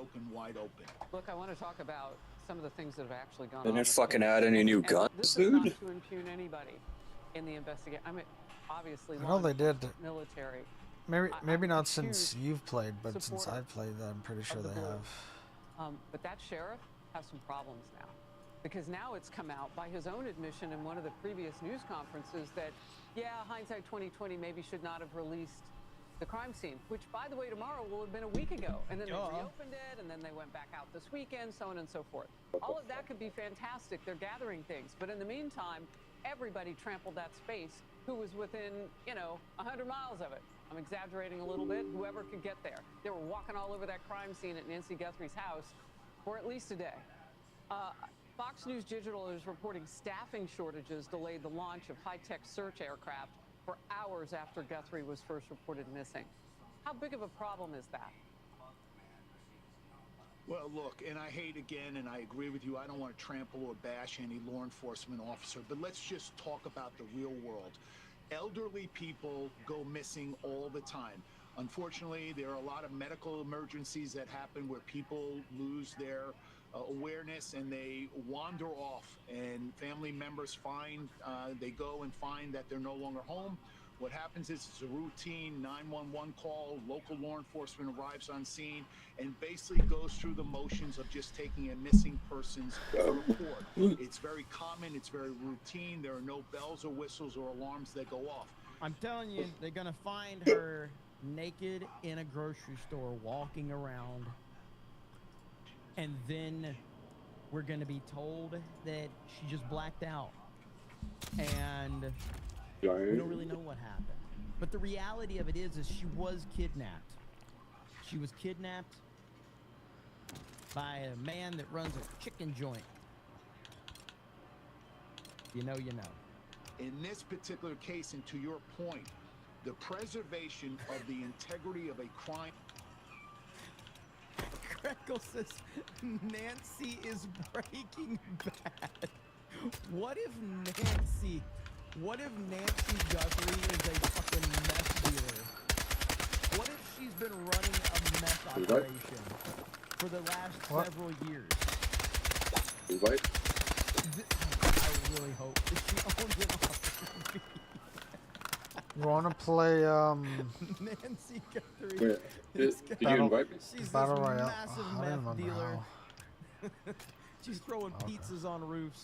broken wide open. Look, I want to talk about some of the things that have actually gone They on. didn't fucking add any new guns, this dude. is not to impugn anybody in the investigation. I mean, obviously, I know they did. Military. Maybe not since you've played, but since I've played, I'm pretty sure they have. But that sheriff has some problems now, because now it's come out by his own admission in one of the previous news conferences that, yeah, hindsight 2020 maybe should not have released the crime scene, which, by the way, tomorrow will have been a week ago. And then they reopened it, and then they went back out this weekend, so on and so forth. All of that could be fantastic. They're gathering things. But in the meantime, everybody trampled that space who was within, 100 miles of it. I'm exaggerating a little bit. Whoever could get there. They were walking all over that crime scene at Nancy Guthrie's house for at least a day. Fox News Digital is reporting staffing shortages delayed the launch of high-tech search aircraft for hours after Guthrie was first reported missing. How big of a problem is that? Well, look, and I hate again, and I agree with you, I don't want to trample or bash any law enforcement officer, but let's just talk about the real world. Elderly people go missing all the time. Unfortunately, there are a lot of medical emergencies that happen where people lose their awareness and they wander off, and family members they go and find that they're no longer home. What happens is it's a routine 911 call. Local law enforcement arrives on scene and basically goes through the motions of just taking a missing person's report. It's very common. It's very routine. There are no bells or whistles or alarms that go off. I'm telling you, they're going to find her naked in a grocery store walking around. And then we're going to be told that she just blacked out. And we don't really know what happened. But the reality of it is she was kidnapped. She was kidnapped by a man that runs a chicken joint. You know. In this particular case, and to your point, the preservation of the integrity of a crime. Greco says Nancy is Breaking Bad. What if Nancy Guthrie is a fucking meth dealer? What if she's been running a meth operation for the last several years? I really hope that she owns an operation. You want to play Nancy Guthrie? Did you invite me? She's Battle this Royale. massive I don't meth remember dealer. how. She's throwing pizzas on roofs.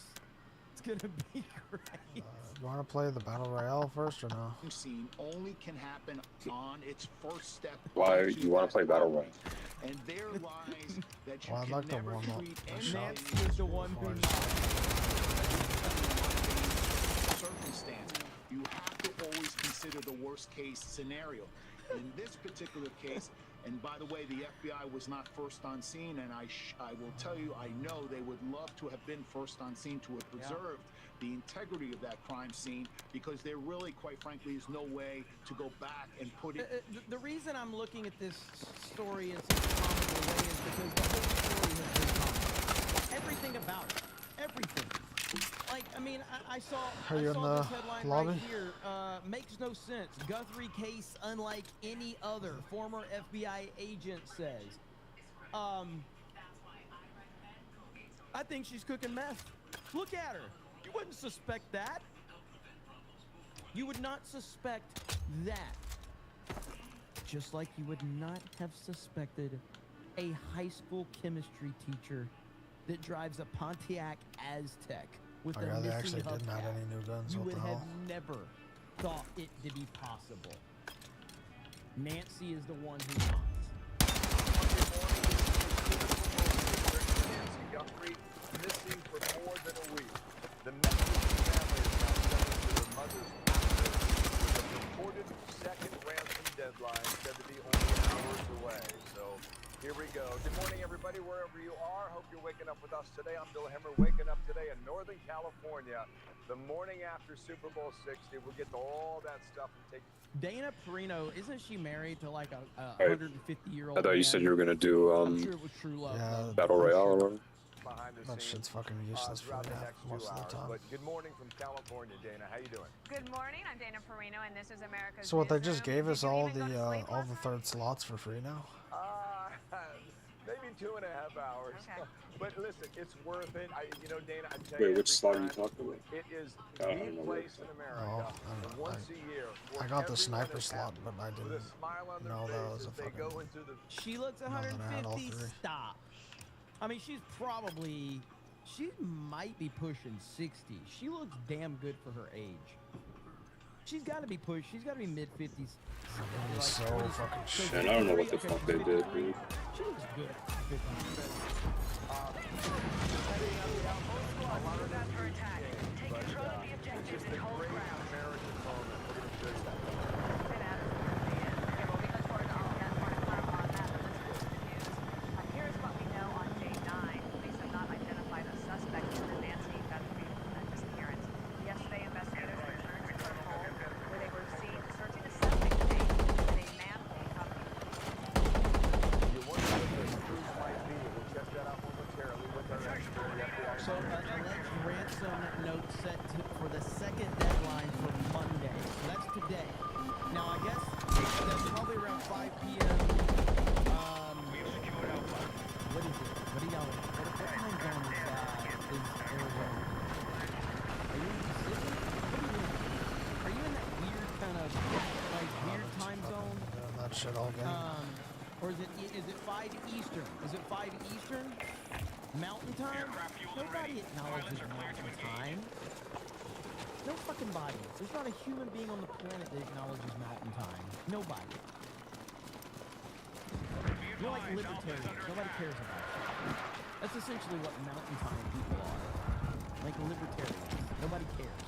It's gonna be great. You want to play the Battle Royale first or no? Scene only can happen on its first step. Why you want to play Battle Royale? And there lies that you Well, I'd can like to never warm up treat my any shot. Nancy is the one who circumstance. You have to always consider the worst case scenario. In this particular case, and by the way, the FBI was not first on scene, and I will tell you, I know they would love to have been first on scene to have preserved the integrity of that crime scene, because there really, quite frankly, is no way to go back and put it. The reason I'm looking at this story in such a comical way is because the whole story has been comical. Everything about it. Everything. Like, I mean, I saw this headline lobby? right here. Makes no sense. Guthrie case unlike any other, former FBI agent says. I think she's cooking meth. Look at her. You wouldn't suspect that. You would not suspect that. Just like you would not have suspected a high school chemistry teacher that drives a Pontiac Aztec with a they missing actually didn't add hubcap. any new guns. You What would the have hell? never thought it to be possible. Nancy is the one who knocks. Nancy Guthrie missing for more than a week. The Mexican family is now sending to their mother's house with a reported second ransom deadline said to be only hours away. So here we go. Good morning, everybody, wherever you are. Hope you're waking up with us today. I'm Bill Hemmer, waking up today in Northern California, the morning after Super Bowl 60. We'll get to all that stuff and take. Dana Perino, isn't she married to like a 150-year-old? I thought you said you were gonna do I'm sure it was true love. Yeah, Battle Royale or whatever. Behind the that scenes shit's fucking useless for throughout me the next 2 most of the hours. time. But good morning from California, Dana. How you doing? Good morning. I'm Dana Perino, and this is America's So what, they Newsroom. just gave us Did you all even go to sleep the last night? third slots for free now? Maybe Maybe 2.5 hours. Okay. But listen, it's worth it. You know, Dana, I tell Wait, you, which slot are every you time, talking about? it is I don't the know where place it's in at. America. Oh, I don't and know. once a year, where I got the everyone sniper is slot, happy, but I with a didn't smile on their know that face was a as they fucking. go into the She looks No, then I had all 150. three. Stop. I mean, she's probably, she might be pushing 60. She looks damn good for her age. She's got to be pushed. She's got to be mid 50s. It was so fucking So shit. Man, I don't know what the okay, fuck she's they did, 53. dude. She looks good at 50. For attack. Take control of the objectives and hold ground. American moment. We're going to show you that. Okay, we'll be looking forward to all of that. More to come on that, but let's go to the news. Here's what we know on day 9. Police have not identified a suspect in the Nancy Guthrie disappearance. Yesterday, investigators returned to her home where they were seen searching a septic tank and a manhole cover. You wonder what the clues might be. We'll check that out momentarily with our expert. So, alleged ransom note set for the second deadline for Monday. So that's today. Now, I guess that's probably around 5 p.m. What is it? What are y'all? What time zone is Arizona? Are you in the Pacific? What are you in? Are you in that weird kind of like weird time zone? Doing that shit all game. Or is it 5 Eastern? Is it 5 Eastern? Mountain time? Nobody acknowledges mountain time. No fucking body. There's not a human being on the planet that acknowledges mountain time. Nobody. You're like libertarians. Nobody cares about you. That's essentially what mountain time people are. Like libertarians. Nobody cares.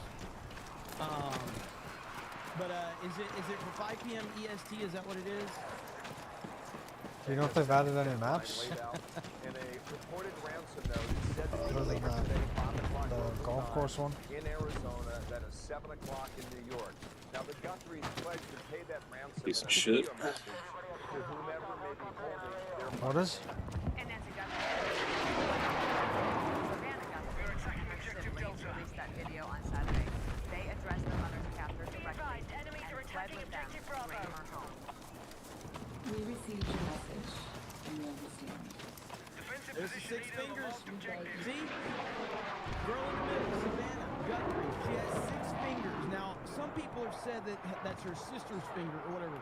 But is it for 5 p.m. EST? Is that what it is? Do you know if they've added any maps? Laid out in a reported ransom note said to be Other than delivered today, 5 o'clock the local golf time course one? in Arizona, that is 7 o'clock in New York. Now, the Guthries pledged to pay that ransom Piece in of a shit. video message to whomever may be holding their What is? And Nancy Guthrie. Savannah Guthrie and her siblings released that video on Saturday. They addressed their mother's captor directly and fled with them to her home. We received your message, and we understand. There's the 6 fingers. See? Girl in the middle, Savannah Guthrie. She has 6 fingers. Now, some people have said that that's her sister's finger or whatever.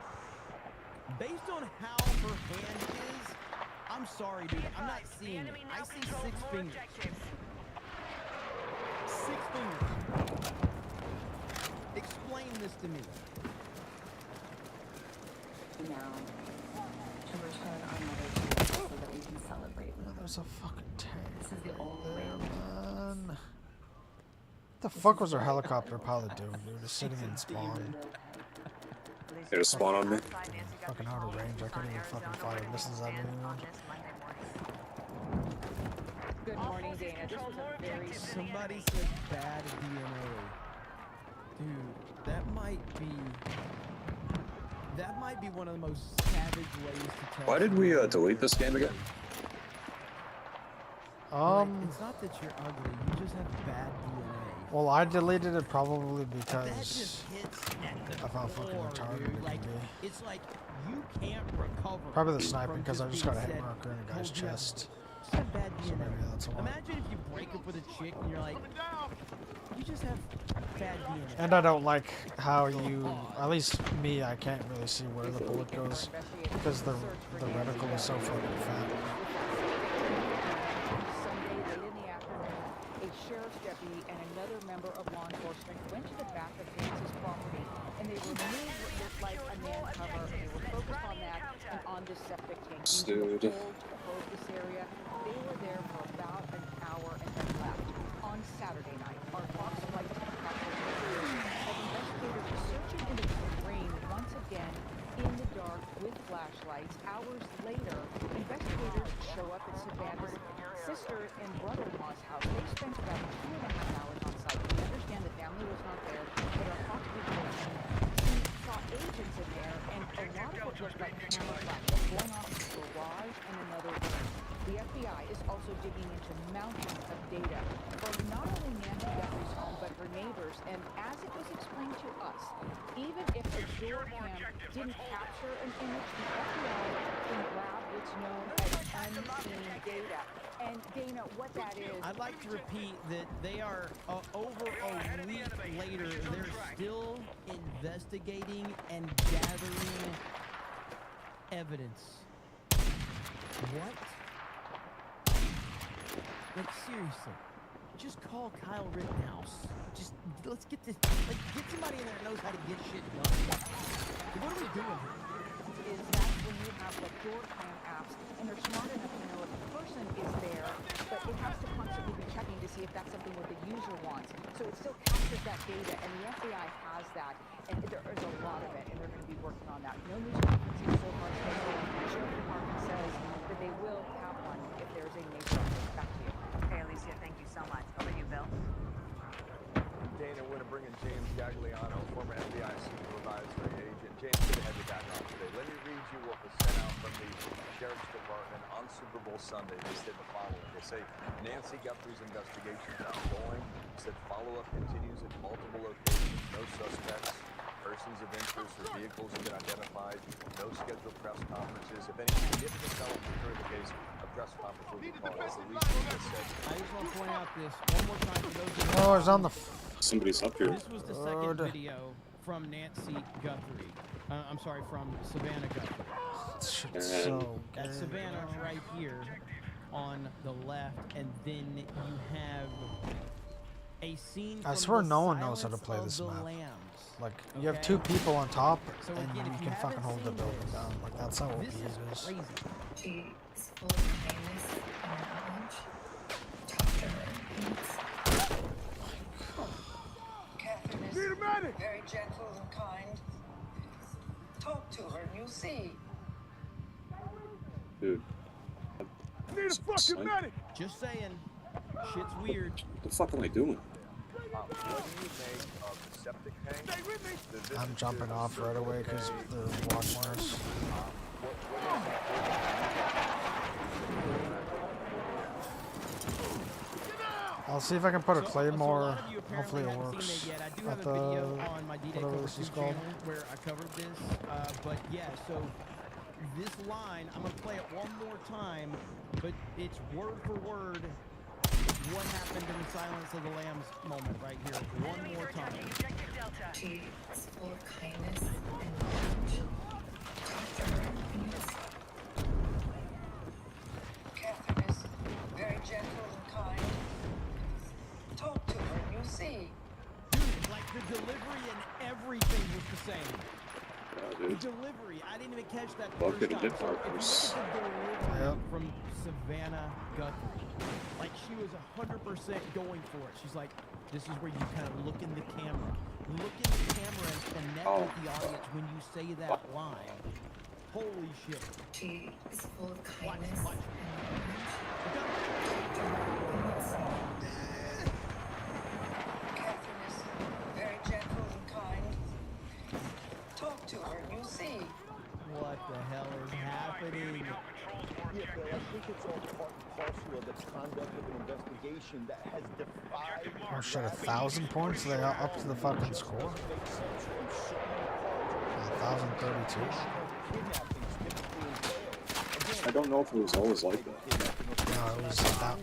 Based on how her hand is, I'm sorry, dude. I'm not seeing it. I see 6 fingers. 6 fingers. Explain this to me. Now, to return our mother to us so that we can celebrate with her. There's a fucking tank. This is the only way There, we can man. What the fuck was our helicopter pilot doing, dude? Just sitting in spawn. They just spawn on me. Fucking out of range. I couldn't even fucking fire missiles at me anymore. Good morning, Dana. This was a very Somebody said bad DNA. Dude, that might be one of the most savage ways to tell. Why did we delete this game again? It's not that you're ugly, you just have bad DNA. Well, I deleted it probably That because just hits at the of how fucking core, retarded dude. it can Like, be. it's like you can't recover. Probably the sniper from because I just being got a hit said, marker in a guy's told you have- chest. just have bad So DNA. maybe that's why. Imagine if you break up with a chick and you're like, you just have bad DNA. And I don't like how you, at least me, I can't really see where the bullet goes because the reticle is so fucking fat. Sunday late in the afternoon, a sheriff's deputy and another member of law enforcement went to the back of Nancy's property and they removed what looked like a man cover. They were focused on that and on this septic tank. Using Dude. a pole to probe this area. They were there for about an hour and then left. On Saturday night, our Fox flight team captured videos of investigators searching into the terrain once again in the dark with flashlights. Hours later, investigators show up at Savannah's sister and brother-in-law's house. They spent about 2.5 hours on site. We understand the family was not there, but our Fox reports saw agents in there, and a lot of it looked like camouflage, going off in a garage and another room. The FBI is also digging into mountains of data from not only Nancy Guthrie's home, but her neighbors. And as it was explained to us, even if a door cam didn't capture an image, the FBI can grab what's known as unseen data. And Dana, what that is... I'd like to repeat that they are over a week later. They're still investigating and gathering evidence. What? Like, seriously, just call Kyle Rittenhouse. Just, let's get this, like, get somebody in there that knows how to get shit done. What are we doing here? Is that when you have like door cam apps and they're smart enough to know if the person is there, but it has to constantly be checking to see if that's something what the user wants. So it still captures that data, and the FBI has that, and there is a lot of it, and they're going to be working on that. No news conferences so far today. The Sheriff's Department says that they will have one if there's a major update. Back to you. Okay, Alicia, thank you so much. Over to you, Bill. Dana, we're going to bring in James Gagliano, former FBI supervisory agent. James, good to have you back on today. Let me read you what was sent out from the Sheriff's Department on Super Bowl Sunday. They said the following. They say, Nancy Guthrie's investigation is ongoing. They said follow-up continues at multiple locations. No suspects. Persons of interest or vehicles have been identified. No scheduled press conferences. If any significant developments occur in the case, a press conference will be called. That's the least we just said. I just want to point out this one more time for those who Oh, it's on the. Somebody's up here. This was the second video from Nancy Guthrie. I'm sorry, from Savannah Guthrie. Shit's so That's good. Savannah right here on the left, and then you have a scene I from swear the no one knows how to Silence play of this the map. Lambs. Like, you have Okay? two people on top, So and again, you if can fucking haven't hold the seen building this, down. Like, that's how OP This it is is. crazy. She's full of kindness and knowledge. Talk to her. Catherine is very gentle and kind. Talk to her and you'll see. Dude. Need a fucking medic! Just saying, shit's weird. What the fuck am I doing? What do you make of the septic tank? Stay with me! I'm jumping off right away because they're watching us. I'll see if I can put a So a claymore. lot of you Hopefully apparently it haven't works. seen it yet. I do At have the a video on my D-Day whatever Cover this 2 is called. channel where I covered this. But yeah, so this line, I'm going to play it one more time, but it's word for word what happened in the Silence of the Lambs moment right here. One more time. She's full of kindness and knowledge. Talk to her and you'll see. Catherine is very gentle and kind. Talk to her and you'll see. Dude, like the delivery and everything was the same. Yeah, The dude. delivery, I didn't even catch that Love first getting time. hit So if you markers. look at the delivery Yep. from Savannah Guthrie, like she was 100% going for it. She's like, this is where you kind of look in the camera. Look in the camera and connect Oh. with the audience when you say that line. Holy shit. She is full of Watch, kindness watch. and Look up. knowledge. Catherine is very gentle and kind. Talk to her and you'll see. What the hell is happening? Yeah, Bill, I think it's all part and parcel of the conduct of an investigation that has defied... Oh shit, 1,000 points? They got up to the fucking score? 1,032. I don't know if it was always like that. No, it was that.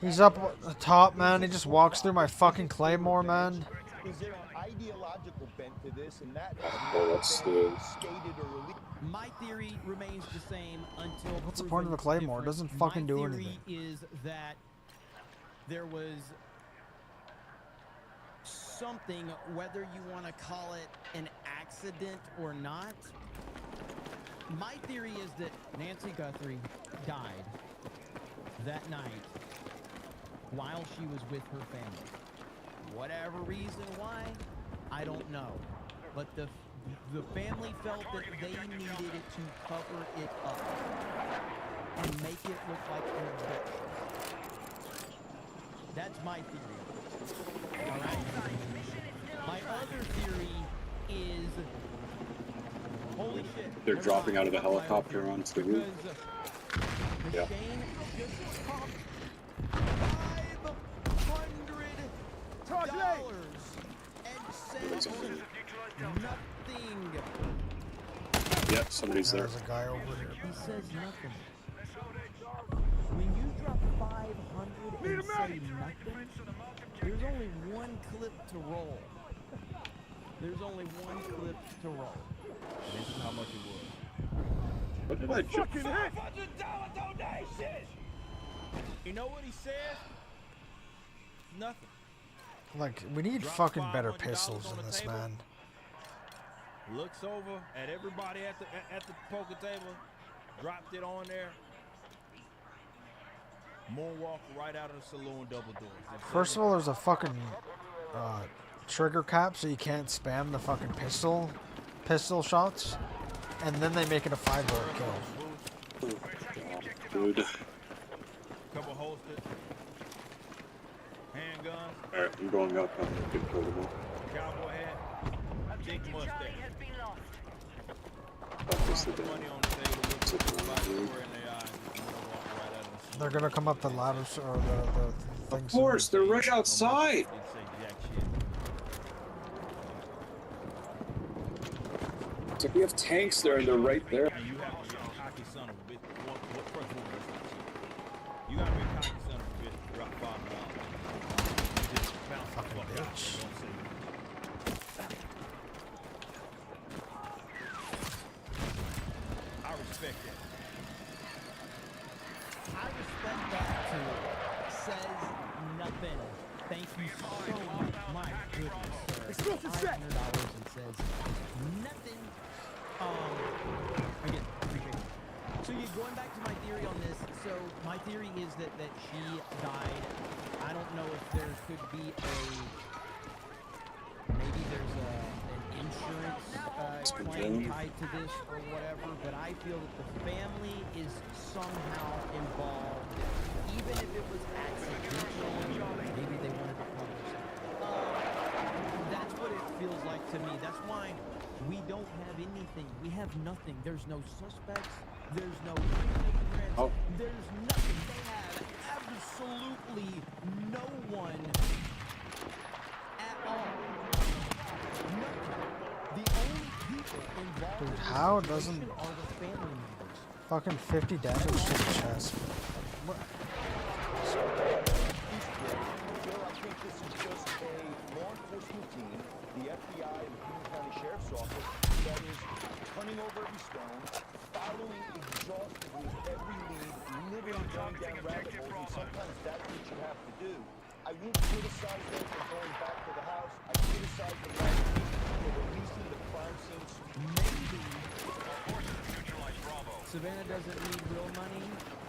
He's up at the top, man. He just walks through my fucking claymore, man. Is there an ideological bent to this, and that Oh, that's the... stated or released? My theory remains the same until What's the point of the proven claymore? It different. doesn't fucking do My theory anything. is that there was something, whether you want to call it an accident or not. My theory is that Nancy Guthrie died that night while she was with her family. Whatever reason why, I don't know. But the family felt that they needed it to cover it up and make it look like an abduction. That's my theory. All right? My other theory is, holy shit. They're never dropping mind. out of a That's my other helicopter theory. onto the roof. Because, Yeah. Shane just topped $500 and said nothing. Yep, somebody's there. There's a guy over here. He says nothing. everybody nothing? There's only one clip to roll. There's only one clip to roll. This is how much it was. What did I jump? $500 donation! You know what he said? Nothing. Like, we need Drop fucking better $500 pistols on than the this, table. man. Looks over at everybody at the poker table. Dropped it on there. Moonwalk right out of the saloon, double doors. First of all, there's a fucking trigger cap, so you can't spam the fucking pistol shots, and then they make it a 5-bullet kill. Dude. Couple holsters. Handguns. Alright, I'm going up. I'm gonna get portable. Cowboy hat. Big mustache. That was the day. Money on the table. Looks It's a like dude. in the eyes. Moonwalk right out of the saloon. They're gonna come up the ladders or the things. Of course, they're right outside. Didn't say jack shit. It's like we have tanks there and they're right there. And you have to be a cocky son of a bitch. What first one was that? You gotta be a cocky son of a bitch to drop $5. Just bounce the Fucking fuck out. bitch. Don't say it. I respect that. I respect that too. Says nothing. Thank you so much. My goodness, sir. $500 and says nothing. Again, appreciate it. So going back to my theory on this. So my theory is that she died. I don't know if there could be maybe there's an insurance claim tied to this or whatever, but I feel that the family is somehow involved, even if it was accidental. Maybe they wanted to publish it. That's what it feels like to me. That's why we don't have anything. We have nothing. There's no suspects. There's no fingerprints. Oh. There's nothing. They have absolutely no one at all. The only people involved Dude, in this how situation doesn't are the family members. fucking 50 damage to the chest? What? Bill, I think this is just a law enforcement team, the FBI and the Union County Sheriff's Office, that is turning over every stone, following exhaustively every lead, literally going down rabbit holes, and sometimes that's what you have to do. I won't criticize them for going back to the house. I criticize them for releasing the crime scenes. Maybe Savannah doesn't need real money.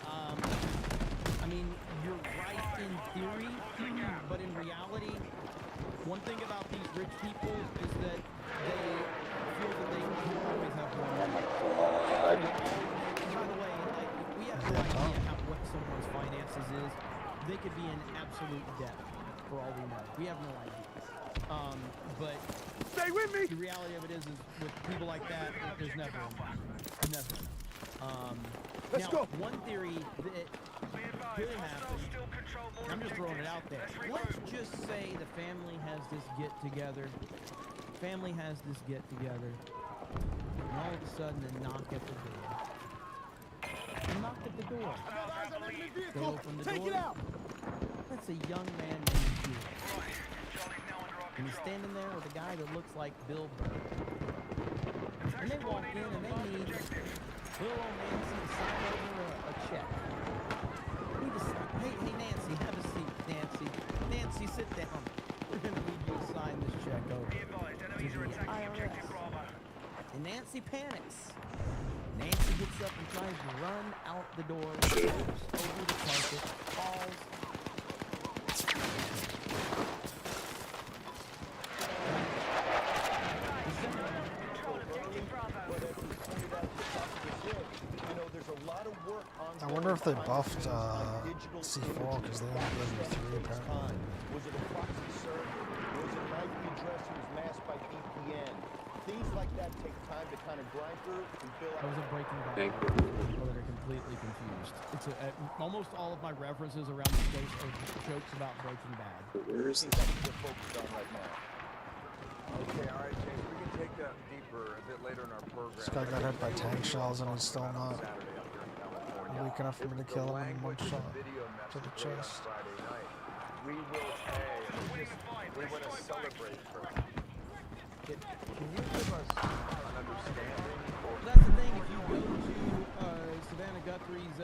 I mean, you're right in theory, but in reality, one thing about these rich people is that they feel that they can always have more money. And by the way, like, we have no idea what someone's finances is. They could be in absolute debt for all we know. We have no idea. But Stay with me! the reality of it is with people like that, there's never enough. Never enough. Let's Now, go. one theory that could happen, I'm just throwing it out there. Let's just say the family has this get-together. Family has this get-together. And all of a sudden, they knock at the door. They knock at the door. They open the Take door. it out! That's a young man named Hugh. And he's standing there with a guy that looks like Bill Burr. And they walk in and they need little old Nancy to sign over a check. Hey, Nancy, have a seat, Nancy. Nancy, sit down. We're going to need you to sign this check over to the IRS. And Nancy panics. Nancy gets up and tries to run out the door, trips over the carpet, falls. I wonder if they buffed C4 because they only gave me 3 apparently. Was it a proxy server? Was it an IP address that was masked by VPN? Things like that take time to kind of grind through and fill That out. was a Breaking Bad. Thank you. People that are completely confused. It's almost all of my references around the space are jokes about Breaking Bad. Where is Things this? that we're focused on right now. Okay, all right, James, we can take that deeper a bit later in our program. This guy got hit by tank shells and he's still not. Saturday up here in California. weak enough for me to kill him in one shot to the chest. Friday night. We will pay. We want to celebrate her. Can you give us an understanding? That's the thing. If you go to Savannah Guthrie's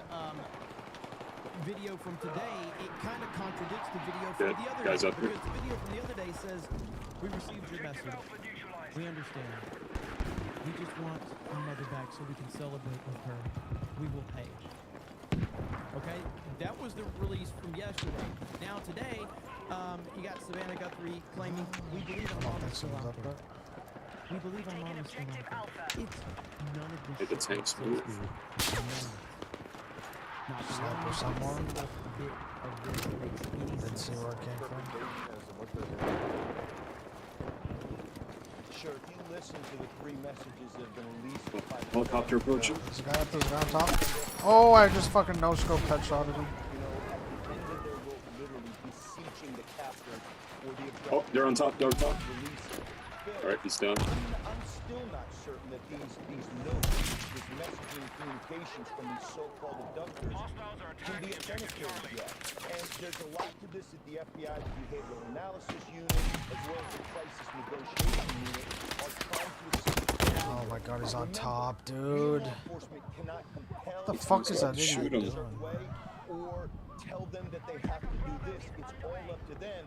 video from today, it kind of contradicts the video from the other guys day. up here. Because the video from the other day says, "We received your message. We understand. We just want our mother back so we can celebrate with her. We will pay." Okay, that was the release from yesterday. Now today, you got Savannah Guthrie claiming, "We believe our mom is still out there. We believe our mom is still out there." It's none of this. Hey, the tanks move. Sniper somewhere. Didn't see where it came from. Sure, if you listen to the 3 messages that have been released by Helicopter approaching. There's a guy up there, there's a guy on top. Oh, I just fucking no-scope headshotted him. Oh, they're on top, they're on top. Alright, he's down. I'm still not certain that these notes, this messaging communications from these so-called abductors can be authenticated yet. And there's a lot to this at the FBI's Behavioral Analysis Unit, as well as the Crisis Negotiation Unit, are trying to assist. Oh my god, he's on top, dude. Law enforcement cannot compel What the fuck is that Shoot idiot him. doing? or tell them that they have to do this. It's all up to them.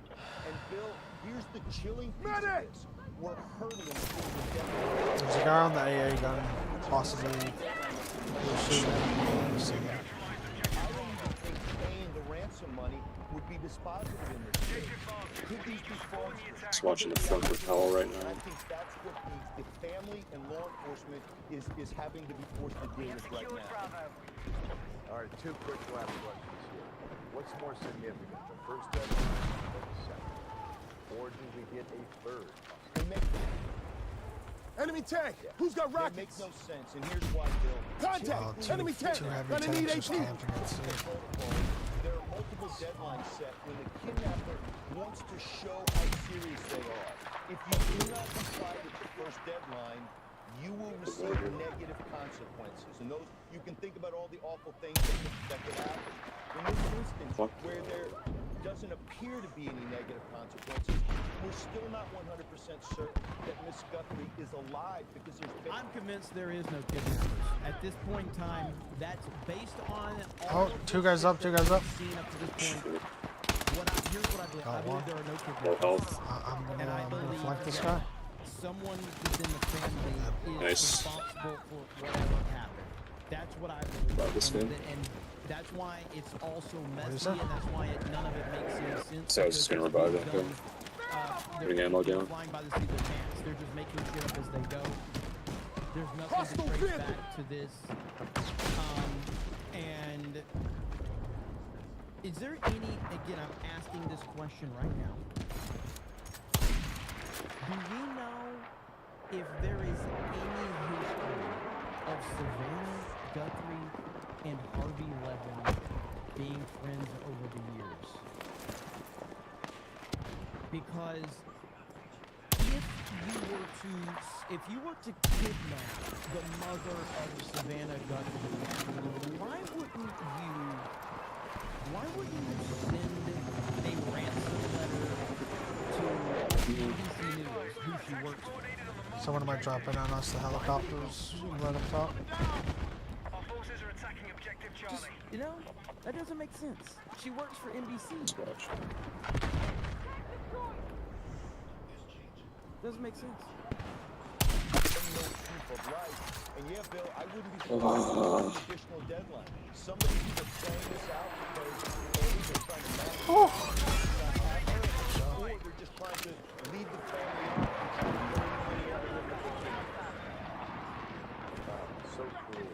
And Bill, here's the chilling piece of this. We're hurting them before we get There's a guy on the AA gun, possibly. He'll shoot him. We'll see. I don't even think paying the ransom money would be dispositive in this case. Could these be fraudsters? Just watching the front rappel right And I now. think that's what the family and law enforcement is having to be forced to deal with right now. All right, 2 quick last questions here. What's more significant, the first deadline or the second? Or do we get a third? Enemy tank! Who's got That rockets? makes no sense, and here's why, Bill. Contact! Oh, Enemy tank! two heavy Gonna need tanks just AP! camping at sea. There are multiple deadlines set when the kidnapper wants to show how serious they are. If you do not comply with the first deadline, you will receive negative consequences. And those, you can think about all the awful things that could happen. In this instance, where there doesn't appear to be any negative consequences, we're still not 100% certain that Miss Guthrie is alive because there's been... I'm convinced there is no kidnappers. At this point in time, that's based on Oh, all of two the guys up, two guys up. seen up to this point. Here's what I believe. I Got one. believe there are no Low kidnappers. health. I'm And I gonna believe flank this that guy. someone within the family is Nice. responsible for whatever happened. That's what I believe. About this and, thing. and that's why it's also is messy, that? and that's why none of it makes any sense. So I was just gonna revive that guy. Putting ammo down. Flying by the seat of their pants. They're just making shit up as they go. There's nothing Hostile to trace vehicle. back to this. And is there any? Again, I'm asking this question right now. Do we know if there is any history of Savannah Guthrie and Harvey Levin being friends over the years? Because if you were to kidnap the mother of Savannah Guthrie, why wouldn't you send a ransom letter to ABC News, who she works for? Someone might drop in on us, the helicopters right up top. Just, you know, that doesn't make sense. She works for NBC. Let's watch. Doesn't make sense. Of life. And yeah, Bill, I wouldn't be surprised if there's an additional deadline. Somebody's either playing this out because they're trying to manage or they're just trying to lead the family on and try to get any money out of them that they can. So cool.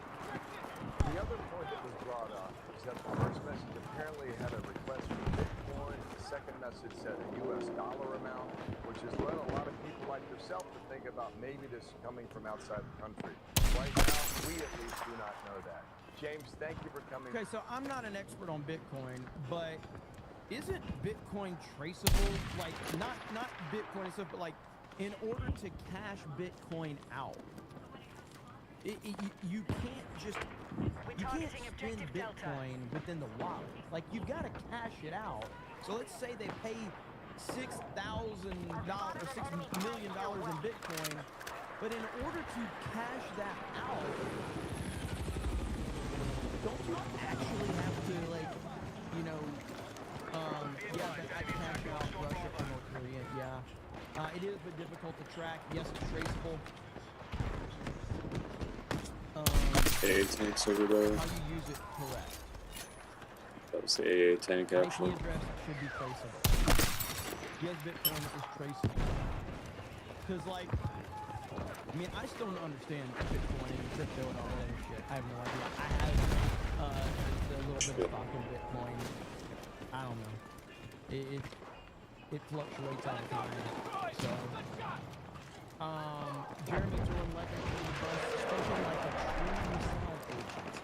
The other point that was brought up is that the first message apparently had a request for Bitcoin. The second message said a US dollar amount, which has led a lot of people like yourself to think about maybe this coming from outside the country. Right now, we at least do not know that. James, thank you for coming. Okay, so I'm not an expert on Bitcoin, but isn't Bitcoin traceable? Like, not Bitcoin and stuff, but like, in order to cash Bitcoin out, You can't just you can't spend Bitcoin within the wallet. Like you've got to cash it out. So let's say they pay $6,000 or $6 million in Bitcoin, but in order to cash that out, don't you actually have to I cash out Russia or North Korea? Yeah, it is but difficult to track. Yes, it's traceable. AA tanks over there. How you use it, correct. That was the AA tank, IP actually. address should be traceable. Yes, Bitcoin is traceable. Because, I still don't understand Bitcoin and crypto and all that other shit. I have no idea. I have just a little bit of stock in Bitcoin. I don't know. It fluctuates all the time. So, Jeremy throwing Levin through the bus, spoken like a true sound agent.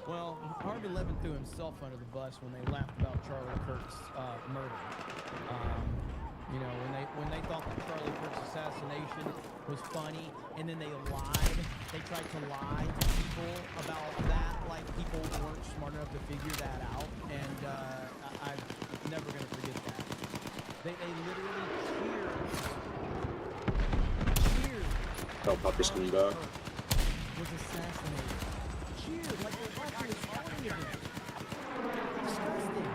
Well, Harvey Levin threw himself under the bus when they laughed about Charlie Kirk's murder. When they thought that Charlie Kirk's assassination was funny, and then they lied. They tried to lie to people about that, like people weren't smart enough to figure that out. And I'm never gonna forget that. They literally cheered. Oh, Popper's coming back. Was assassinated. Cheered like they're watching a sporting event. Disgusting.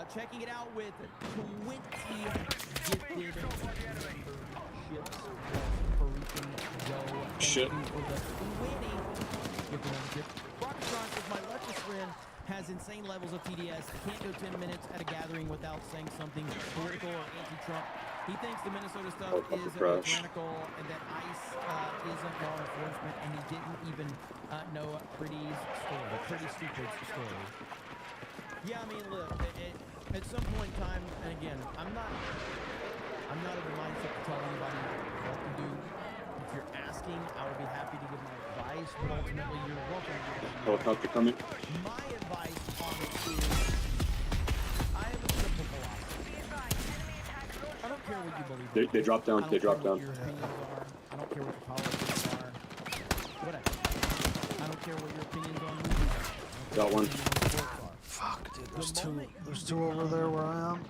Checking it out with 20 gifted memberships. Puerto Rican Joe. Shit. Thank you for the 20 gifted memberships. Rocketron says my leftist friend has insane levels of TDS. Can't go 10 minutes at a gathering without saying something political or anti-Trump. He thinks the Minnesota stuff is tyrannical and that ICE isn't law enforcement, and he didn't even know Pretty's story. Pretty stupid story. Yeah, look, at some point in time, and again, I'm not of the mindset to tell anybody what to do. If you're asking, I will be happy to give my advice, but ultimately you're welcome to give me Helicopter coming. my advice on it is, I have a simple philosophy. I don't care what you believe. They dropped down. They dropped down. Your opinions are. I don't care what your politics are. Whatever. I don't care what your opinions on movies are. Got one. Fuck, dude. There's two over there where I am.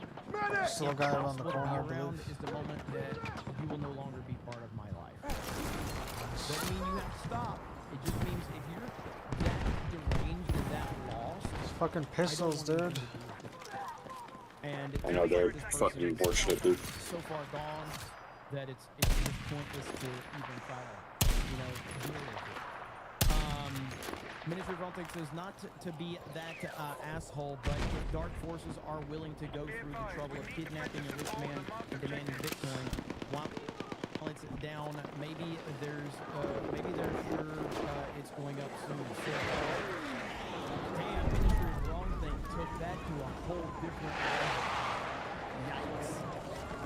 There's still a guy around the corner, I believe. Is the moment that you will no longer be part of my life. Doesn't mean you have to stop. It just means if you're that deranged and that lost. It's fucking pistols, dude. And I know they're fucking horseshit, dude. So far gone that it's just pointless to even try to, deal with it. Ministry of Politics says not to be that asshole, but if dark forces are willing to go through the trouble of kidnapping a rich man and demanding Bitcoin while it's down, maybe they're sure it's going up soon. So, damn, Ministry of Wrong Thing took that to a whole different level. Yikes.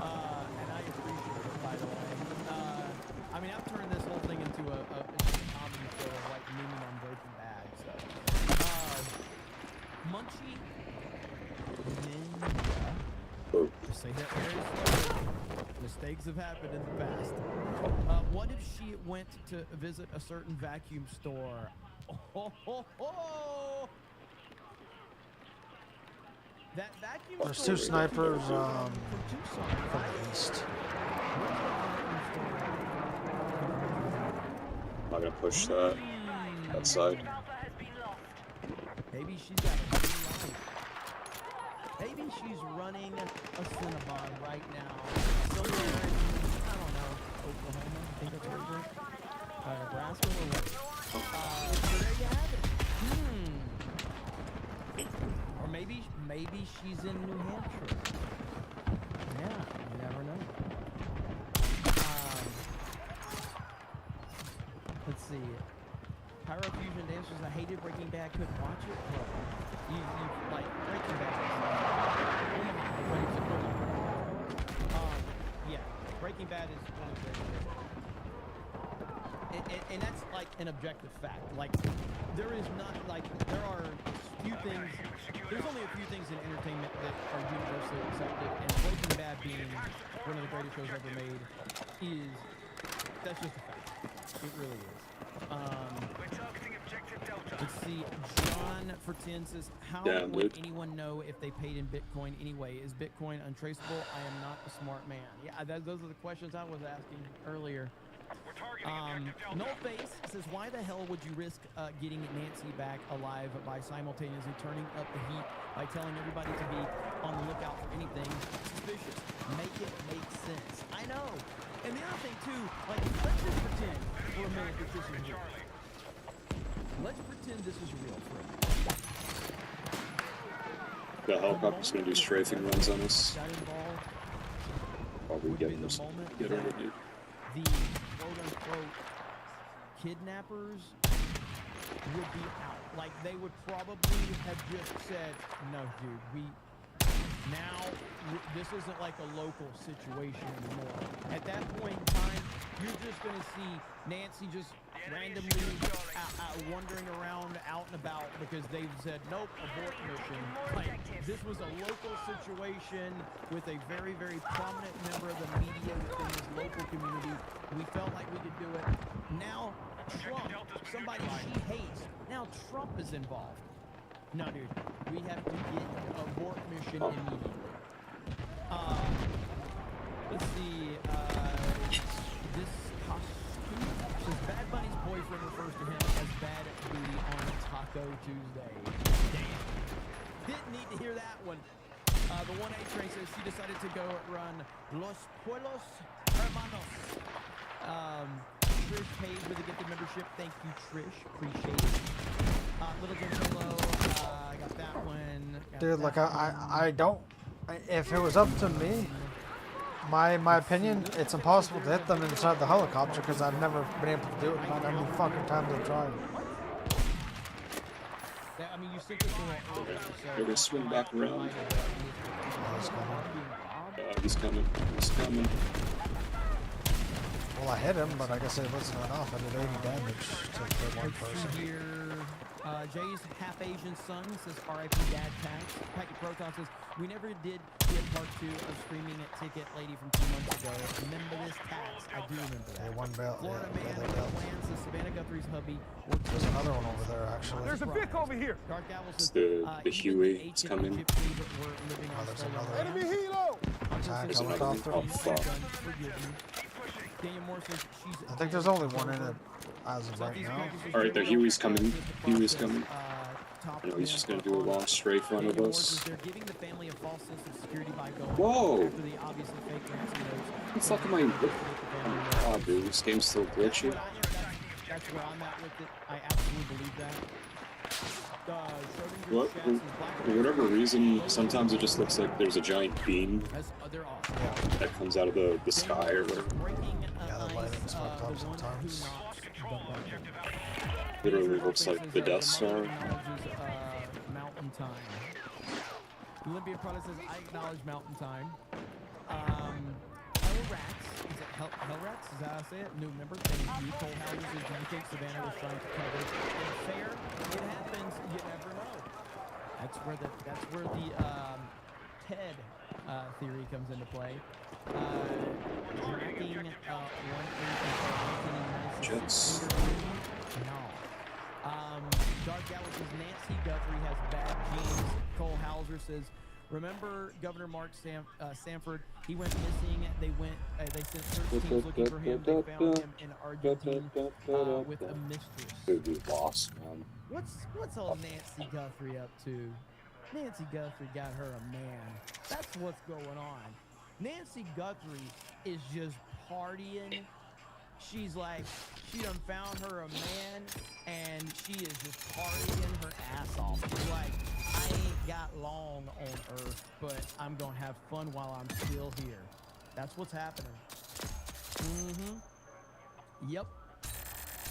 And I appreciate it, by the way. I've turned this whole thing into a comedy show of like memeing on Breaking Bad. So, Munchie Ninja. Just say that very slowly. Mistakes have happened in the past. What if she went to visit a certain vacuum store? That vacuum There's store two snipers from Tucson, from right? the east. I'm not gonna push that side. Maybe she's got a green light. Maybe she's running a Cinnabon right now. Somewhere in, I don't know, Oklahoma. I think that's where it's at. Nebraska or what? So there you have it. Or maybe she's in New Hampshire. Yeah, you never know. Let's see. Pyrofusion dancers. I hated Breaking Bad. Couldn't watch it. Well, you like Breaking Bad. Yeah, Breaking Bad is one of the great. And that's like an objective fact. Like there is not like there are few things. There's only a few things in entertainment that are universally accepted, and Breaking Bad being one of the greatest shows ever made is That's just a fact. It really is. Let's see. John for 10 says, how Damn, would dude. anyone know if they paid in Bitcoin anyway? Is Bitcoin untraceable? I am not a smart man. Yeah, those are the questions I was asking earlier. No Face says, why the hell would you risk getting Nancy back alive by simultaneously turning up the heat by telling everybody to be on the lookout for anything suspicious? Make it make sense. I know. And the other thing too, like, let's just pretend for a minute that this is real. Let's pretend this is real for a minute. The helicopter's gonna do strafing runs on us. That involved Probably would be getting the us. moment Get that over it. the quote-unquote kidnappers would be out. Like, they would probably have just said, no, dude, this isn't like a local situation anymore. At that point in time, you're just going to see Nancy just randomly wandering around out and about because they've said, nope, abort mission. Like, this was a local situation with a very, very prominent member of the media within this local community. We felt like we could do it. Now, Trump, somebody she hates, now Trump is involved. No, dude, we have to get abort mission immediately. Let's see, this costume says Bad Bunny's boyfriend refers to him as Bad Booty on Taco Tuesday. Damn. Didn't need to hear that one. The 1A train says she decided to go run Los Pueblos Hermanos. Trish paid with a gifted membership. Thank you, Trish. Appreciate it. Little Jim Solo, I got that one. Dude, like I don't. If it was up to me, my opinion, it's impossible to hit them inside the helicopter because I've never been able to do it. Not every fucking time I've tried. I mean, you simply can't. They're gonna swing back around. He's coming. He's coming. Well, I hit him, but I guess it wasn't enough. I did 80 damage to kill one person. Here, Jay's half Asian son says R.I.P. Dad Tax. Packet Proton says, we never did get part 2 of Screaming at Ticket Lady from 2 months ago. Remember this tax? I do remember that. One belt. Florida Yeah, Man the with belt. plans says Savannah Guthrie's hubby. There's another one over there, actually. There's a Vic over here. Dark Owl It's says, the Huey. It's coming. There's another Enemy helo! attack There's another one. helicopter. Oh, fuck. Daniel Moore says she's I think there's only one in it as of right now. Alright, the Huey's coming. Huey's coming. I know he's just gonna do a long strafe run of us. They're giving the family a false sense of security by going Whoa! after the obviously fake ransom notes. What the fuck am I? Oh my god, dude, this game's still glitchy. That's where I'm at with it. I absolutely believe that. What? For whatever reason, sometimes it just looks like there's a giant beam They're off. that comes out of the sky or whatever. Yeah, the lighting's fucked up sometimes. Literally looks like the Death Star. Mountain time. Olympia Product says, I acknowledge mountain time. Hellrats. Is it Hellrats? Is that how I say it? New member. Thank you. Cole Howard says, do you think Savannah was trying to cover it? Fair. It happens. You never know. That's where the TED theory comes into play. Tracking 1 Jets. No. Dark Gallo says Nancy Guthrie has bad genes. Cole Hauser says, remember Governor Mark Sanford? He went missing. They sent search teams looking for him. They found him in Argentina with a mistress. Dude, we lost, man. What's old Nancy Guthrie up to? Nancy Guthrie got her a man. That's what's going on. Nancy Guthrie is just partying. She's like, she done found her a man, and she is just partying her ass off. She's like, I ain't got long on Earth, but I'm gonna have fun while I'm still here. That's what's happening. Yep.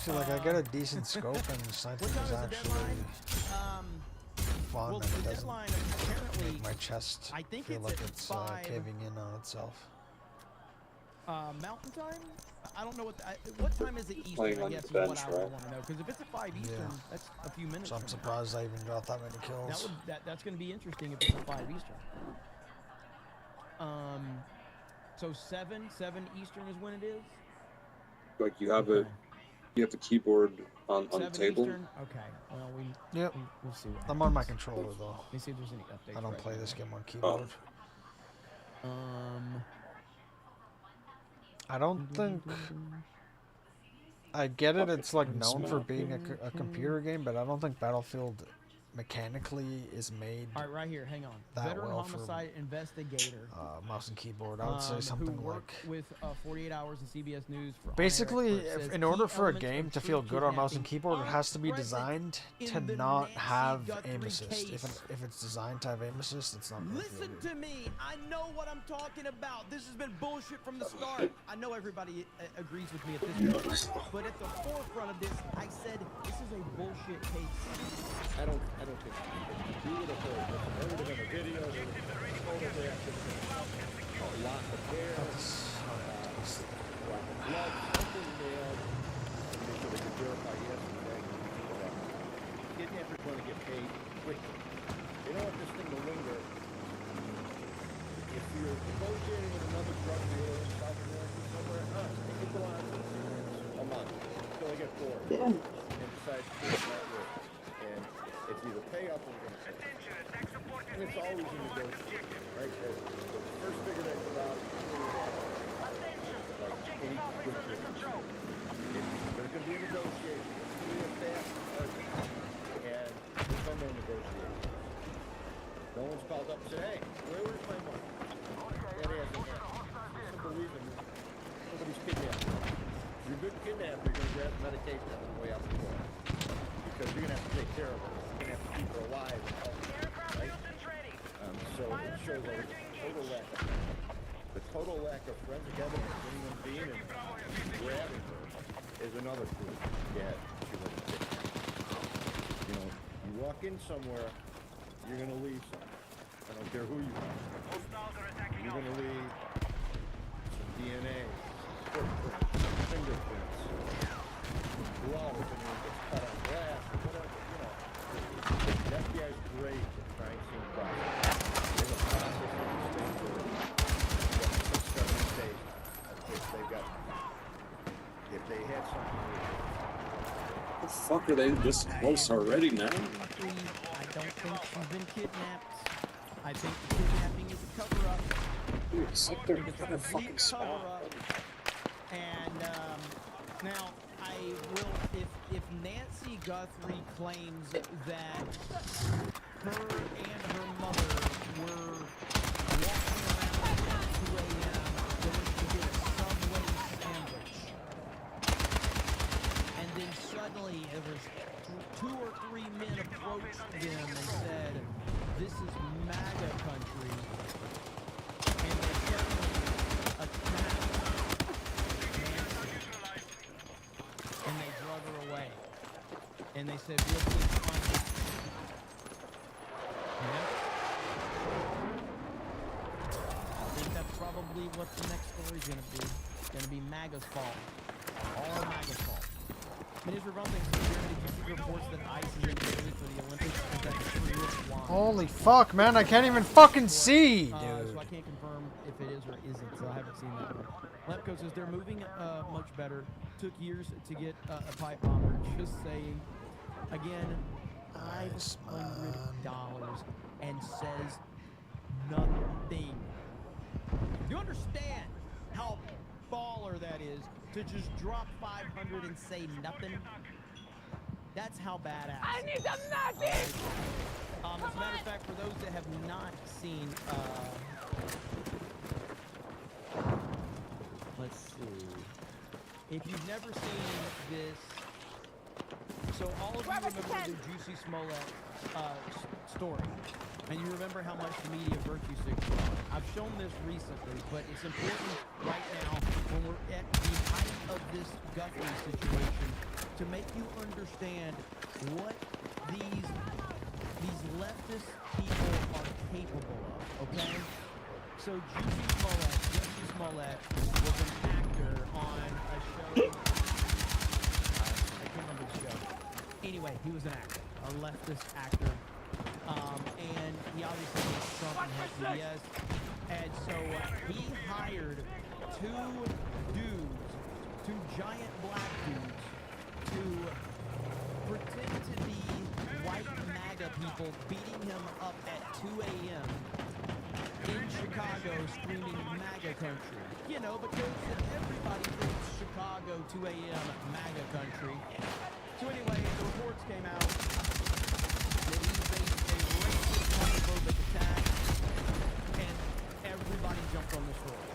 See, like, I get a decent scope, and something is actually fun, well, and the it doesn't deadline apparently, make my chest I think feel it's like at it's 5. caving in on itself. Mountain time? I don't know what time is it Eastern, Playing I on guess, the is what bench, I right? want to know. Because if it's at 5 Eastern, Yeah. that's a few minutes So I'm from now. surprised I even got that many kills. That's going to be interesting if it's at 5 Eastern. So 7 Eastern is when it is? like you have Okay. the keyboard on the 7 table. Eastern? Okay. Well, Yep. we'll see what I'm on my happens. controller though. Let me see if there's any updates. I don't right play now. this game on keyboard. I don't think. I get it. It's like known for being a computer game, but I don't think Battlefield mechanically is made. All right, right here. Hang on. That Veteran well homicide investigator. mouse and keyboard. I would say something who worked like. with 48 Hours and CBS News for Basically, says in order key for a elements game of to true feel good on mouse and kidnapping keyboard, it has to be aren't designed present to in the not Nancy have Guthrie aim assist. case. If it's designed to have aim assist, it's not going to feel Listen good. to me. I know what I'm talking about. This has been bullshit from the start. I know everybody agrees with me at this point, but at the forefront of this, I said this is a bullshit case. I don't think so. You would have heard this. There would have been a video, there would have been a photograph, there would have been a lot of hair, a lot of blood, something nailed to make sure they could verify yesterday. Kidnappers want to get paid quickly. They don't want this thing to linger. If you're negotiating with another drug dealer in South America somewhere, it could go on a month until they get bored and decide to do it that way. And it's either pay up or we're going to pay. And it's always a negotiation, right? The first figure that comes out is like any good business. There's going to be a negotiation. It's going to be a fast argument. And there's no more negotiation. No one's called up and said, hey, where's my money? That hasn't happened. Simple reason. Nobody's kidnapped. If you're a good kidnapper, you're going to grab medication on the way out the door. Because you're going to have to take care of her. You're going to have to keep her alive and healthy, right? So it shows the total lack of forensic evidence, anyone being and grabbing her is another proof that she wasn't kidnapped. You know, you walk in somewhere, you're going to leave something. I don't care who you are. You're going to leave some DNA, footprints, fingerprints, blood, if anyone gets cut on glass, or whatever, you know. The FBI is great at crime scene process. There's a process in the state where 6, 7 days if they've got, if they had something. The fuck are they this close already now? I don't think she's been kidnapped. I think the kidnapping is a cover-up. Dude, it's like they're gonna fucking spot. And now I will, if Nancy Guthrie claims that her and her mother were walking around at 2 a.m. going to get a Subway sandwich, and then suddenly there was 2 or 3 men approached them and said, "This is MAGA country," and they suddenly attacked Nancy, and they drug her away, and they said, "We'll please find her." Yeah. I think that's probably what the next story's gonna be. It's gonna be MAGA's fault. All MAGA's fault. I mean, for one thing, did you see reports that ICE is in Italy for the Olympics? Is that true or wrong? Holy fuck, man! I can't even fucking see, dude. So I can't confirm if it is or isn't. So I haven't seen that one. Lepko says they're moving much better. Took years to get a pipe bomber. Just saying. Again, $500 and says nothing. Do you understand how baller that is to just drop 500 and say nothing? That's how badass. I need some nothing. As a matter of fact, for those that have not seen, let's see. If you've never seen this, so all of you remember the Juicy Smollett story, and you remember how much the media virtue signaling. I've shown this recently, but it's important right now when we're at the height of this Guthrie situation to make you understand what these leftist people are capable of, okay? So Juicy Smollett was an actor on a show, I can't remember the show. Anyway, he was an actor, a leftist actor, and he obviously was Trump and had CBS, and so he hired 2 dudes two giant black dudes to pretend to be white MAGA people beating him up at 2 a.m. in Chicago screaming MAGA country. You know, because everybody thinks Chicago 2 a.m. MAGA country. So anyway, the reports came out that he faced a racist homophobic attack, and everybody jumped on the story.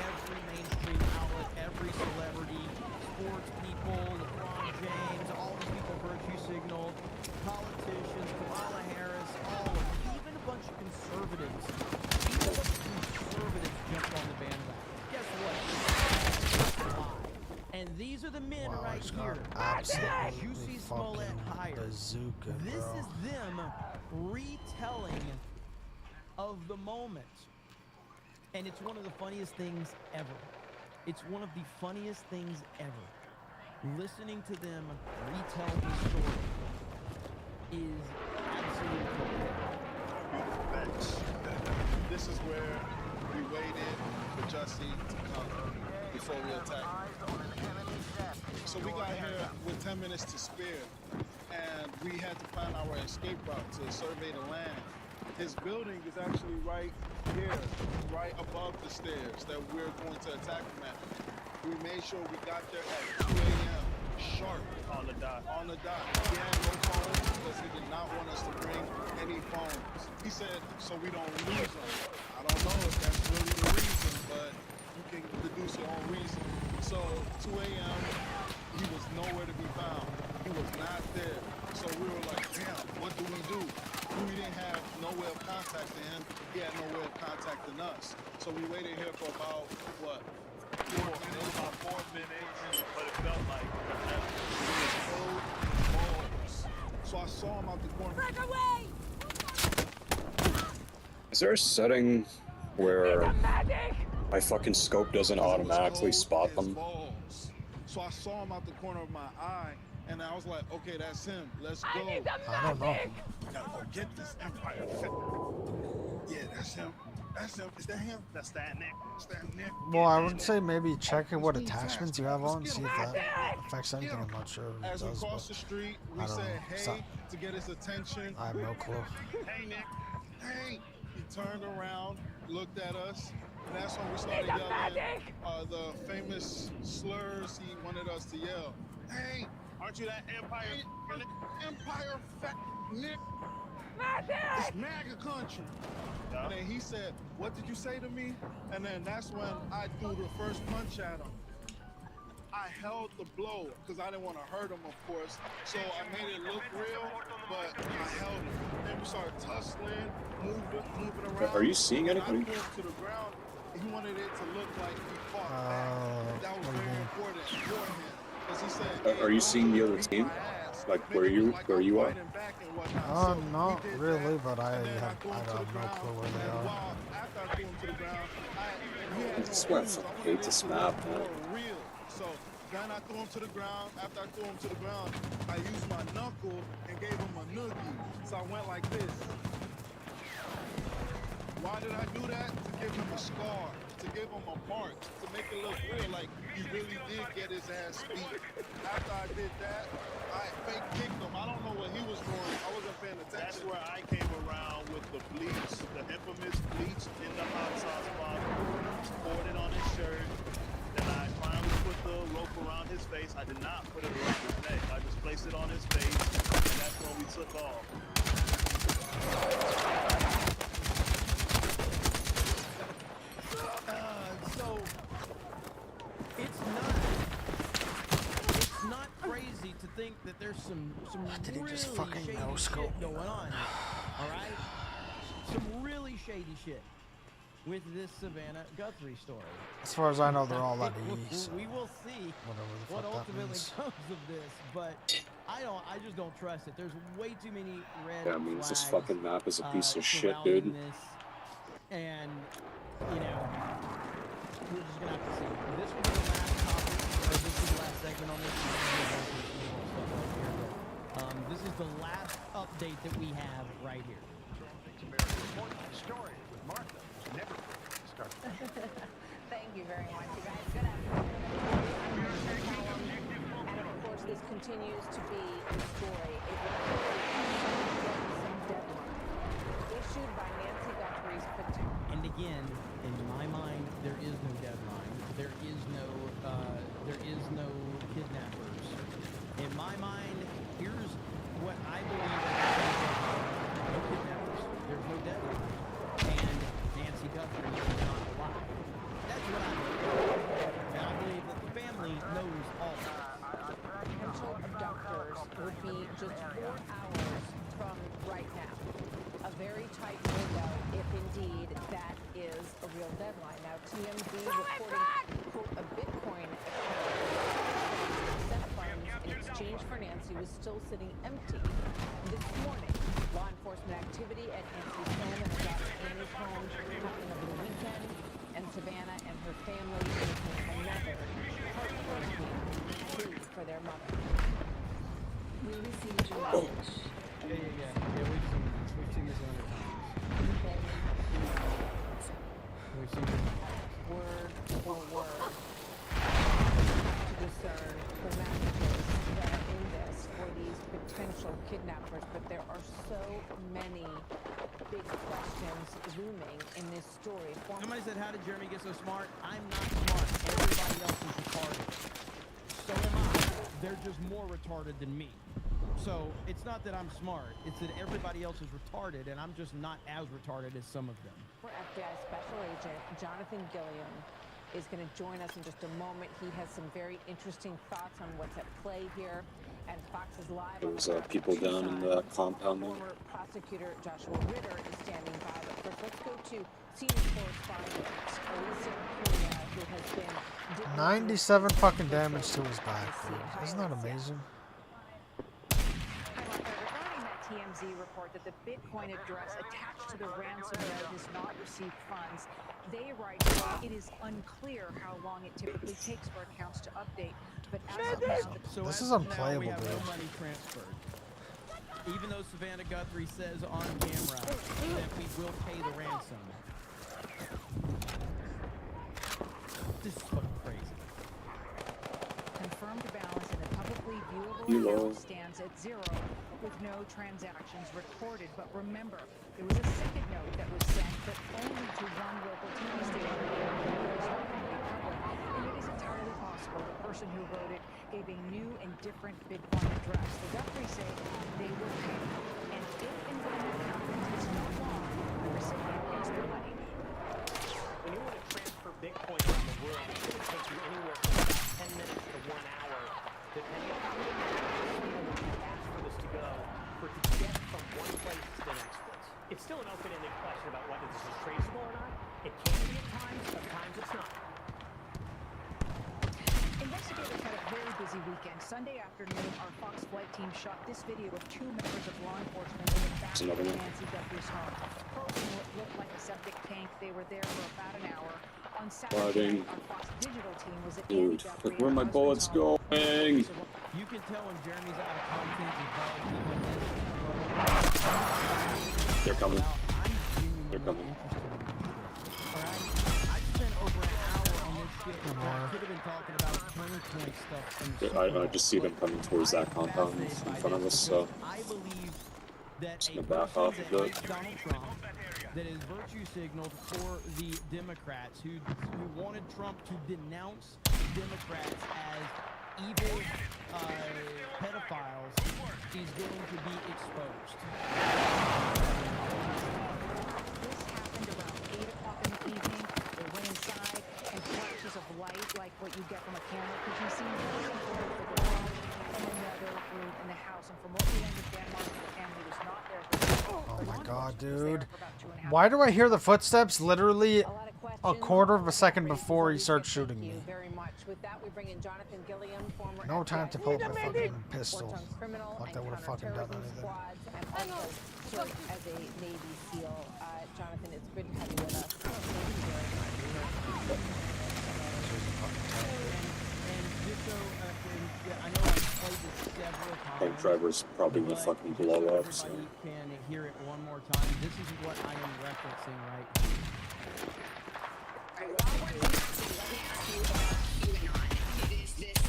Every mainstream outlet, every celebrity, sports people, LeBron James, all these people virtue signaled, politicians, Kamala Harris, all of them, even a bunch of conservatives. Even a bunch of conservatives jumped on the bandwagon. Guess what? That's a lie. And these are the men Wow, right it's here got that absolutely Jussie Smollett fucking hired. bazooka, This bro. is them retelling of the moment. And it's one of the funniest things ever. It's one of the funniest things ever. Listening to them retell the story is absolutely cool. Thanks. This is where we waited for Jussie to come before we attacked. So we got here with 10 minutes to spare, and we had to plan our escape route to survey the land. His building is actually right here, right above the stairs that we're going to attack him at. We made sure we got there at 2 a.m. sharp. On the dot. On the dot. He had no phones because he did not want us to bring any phones. He said so we don't lose them. I don't know if that's really the reason, but you can deduce your own reason. So 2 a.m. he was nowhere to be found. He was not there. So we were like, damn, what do we do? We didn't have no way of contacting him. He had no way of contacting us. So we waited here for about, what, 4 minutes? About 4 minutes, but it felt like So I saw him out the corner. Break away! Is there a setting where my fucking scope doesn't automatically spot them? So I saw him out the corner of my eye, and I was like, okay, that's him. Let's go. I don't know. Gotta go get this Empire. Yeah, that's him. That's him. Is that him? that's that Nick. That's that Nick. Well, I would say maybe check what attachments you have on, see if that affects anything. I'm not sure if it As we does, crossed but the street, I we don't said, know. hey, So- to get his attention. I have no clue. Hey, Nick. Hey. He turned around, looked at us, and that's when we started yelling the famous slurs he wanted us to yell. Hey, Aren't you that Empire? Empire fat Nick. It's MAGA country. Yeah. And then he said, what did you say to me? And then that's when I threw the first punch at him. I held the blow because I didn't want to hurt him, of course. So I made it look real, but I held it. Then we started tussling, moving around. Are you seeing And anybody? I threw him to the ground. He wanted it to look like he fought back. That was what do you very mean? important for him. 'Cause he said, Are you seeing the other team? Like where you are? Not really, but I have no clue where they are. After I threw him to the ground, That's why I fucking hate this map, man. So then I threw him to the ground. After I threw him to the ground, I used my knuckle and gave him a noogie. So I went like this. Why did I do that? To give him a scar, to give him a mark, to make it look real, like he really did get his ass beat. After I did that, I fake kicked him. I don't know what he was doing. I wasn't paying That's attention. where I came around with the bleach, the infamous bleach in the hot sauce bottle. Poured it on his shirt. Then I finally put the rope around his face. I did not put it around his neck. I just placed it on his face. And that's when we took off. So it's not crazy to think that there's some Did he really just fucking shady no-scope? shit going on. All right, some really shady shit with this Savannah Guthrie story. As far as I know, they're all at E. So We will see whatever the what fuck that ultimately means. comes of this, but I just don't trust it. There's way too many red Yeah, I mean, this flags, fucking map is a piece of shit, surrounding dude. this, and you know, we're just gonna have to see. This will be the last topic, or this is the last segment on this. This is the last update that we have right here. Story with Martha. Never started. Thank you very much, you guys. Good afternoon. And of course, this continues to be the story. It was some deadline issued by Nancy Guthrie's petition. And again, in my mind, there is no deadline. There is no kidnappers. In my mind, here's what I believe. No kidnappers. There's no deadline. And Nancy Guthrie is not alive. That's what I believe. And I believe that the family knows all that. Potential abductors would be just 4 hours from right now. A very tight window, if indeed that is a real deadline. Now, TMZ reporting, quote, a Bitcoin account sent funds in exchange for Nancy was still sitting empty. This morning, law enforcement activity at Nancy's home and her daughter Annie's home happening over the weekend, and Savannah and her family making another heartbreaking plea for their mother. We received your message. Yeah. We've seen this a hundred times. We've seen it. Word for word. To discern the messages that are in this for these potential kidnappers, but there are so many big questions looming in this story. Somebody said, how did Jeremy get so smart? I'm not smart. Everybody else is retarded. So am I. They're just more retarded than me. So it's not that I'm smart. It's that everybody else is retarded, and I'm just not as retarded as some of them. For FBI Special Agent Jonathan Gilliam is going to join us in just a moment. He has some very interesting thoughts on what's at play here. And Fox is live. There's people down in the compound there. Former prosecutor Joshua Ritter is standing by. But first, let's go to senior correspondent Alicia Cunha, who has been 97 fucking damage to his back, dude. Isn't that amazing? Regarding that TMZ report that the Bitcoin address attached to the ransomware has not received funds, they write it is unclear how long it typically takes for accounts to update. But as of now, This is now unplayable, we have dude. no money transferred. Even though Savannah Guthrie says on camera that we will pay the ransom. This is fucking crazy. confirmed balance in the publicly viewable account stands at 0 with no transactions recorded. But remember, there was a second note that was sent, but only to one local TV station. And it is entirely possible the person who wrote it gave a new and different Bitcoin address. The Guthrie say they will pay. And if and when that happens, it's not long, the recipient gets the money. When you want to transfer Bitcoin around the world, it's going to take you anywhere from about 10 minutes to 1 hour, depending on how many people you ask for this to go, for it to get from one place to the next place. It's still an open-ended question about whether this is traceable or not. It can be at times, sometimes it's not. Investigators had a very busy weekend. Sunday afternoon, our Fox flight team shot this video of 2 members of law enforcement in the back of Nancy Guthrie's home, probing what looked like a septic tank. They were there for about an hour. On Saturday, our Fox digital team was at Annie Dude, Guthrie. where are my bullets going? You can tell when Jeremy's out of content and They're coming. They're coming. Alright, I spent over an hour on this shit. I could have been talking about turning point stuff. I just see them coming towards that compound in front of us, so I believe that just a gonna back person off a that bit. hates Donald Trump, that is virtue signaled for the Democrats who wanted Trump to denounce Democrats as evil pedophiles, is going to be exposed. This happened around 8 o'clock in the evening. They went inside, and flashes of light, like what you get from a camera, could be seen from another room in the house. And from what we understand, the family was not there. Oh my god, dude. Why do I hear the footsteps literally a quarter of a second before he starts shooting me? With that, we bring in Jonathan Gilliam, former No time to pull up my fucking reports pistol. on criminal Like and that would have fucking done counterterrorism anything. squads, and also served as a Navy SEAL. Jonathan, it's good to have you with us. Thank you very much. And just so, I know I've played this several times. Tank driver's probably gonna fucking blow up, so. Everybody can hear it one more time. This is what I am referencing right here. while we're discussing, let me ask you about QAnon. It is this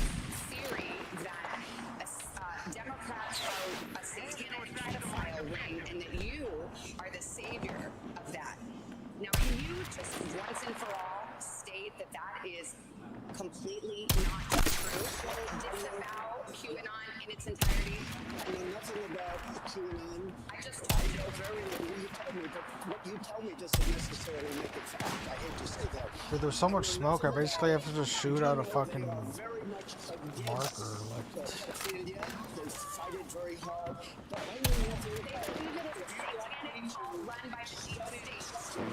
theory that Democrats are a satanic pedophile ring and that you are the savior of that. Now, can you just once and for all state that that is completely not true? Disavow QAnon in its entirety? I know nothing about QAnon. I just told you. Very little. You told me, but what you tell me doesn't necessarily make it fact. I hate to say that. Dude, there's so much smoke. I basically have to just shoot out a fucking Very much marker. Like, pedophilia. They fight it very hard. But I know nothing about it. Even if it's satanic cult run by sheep states. I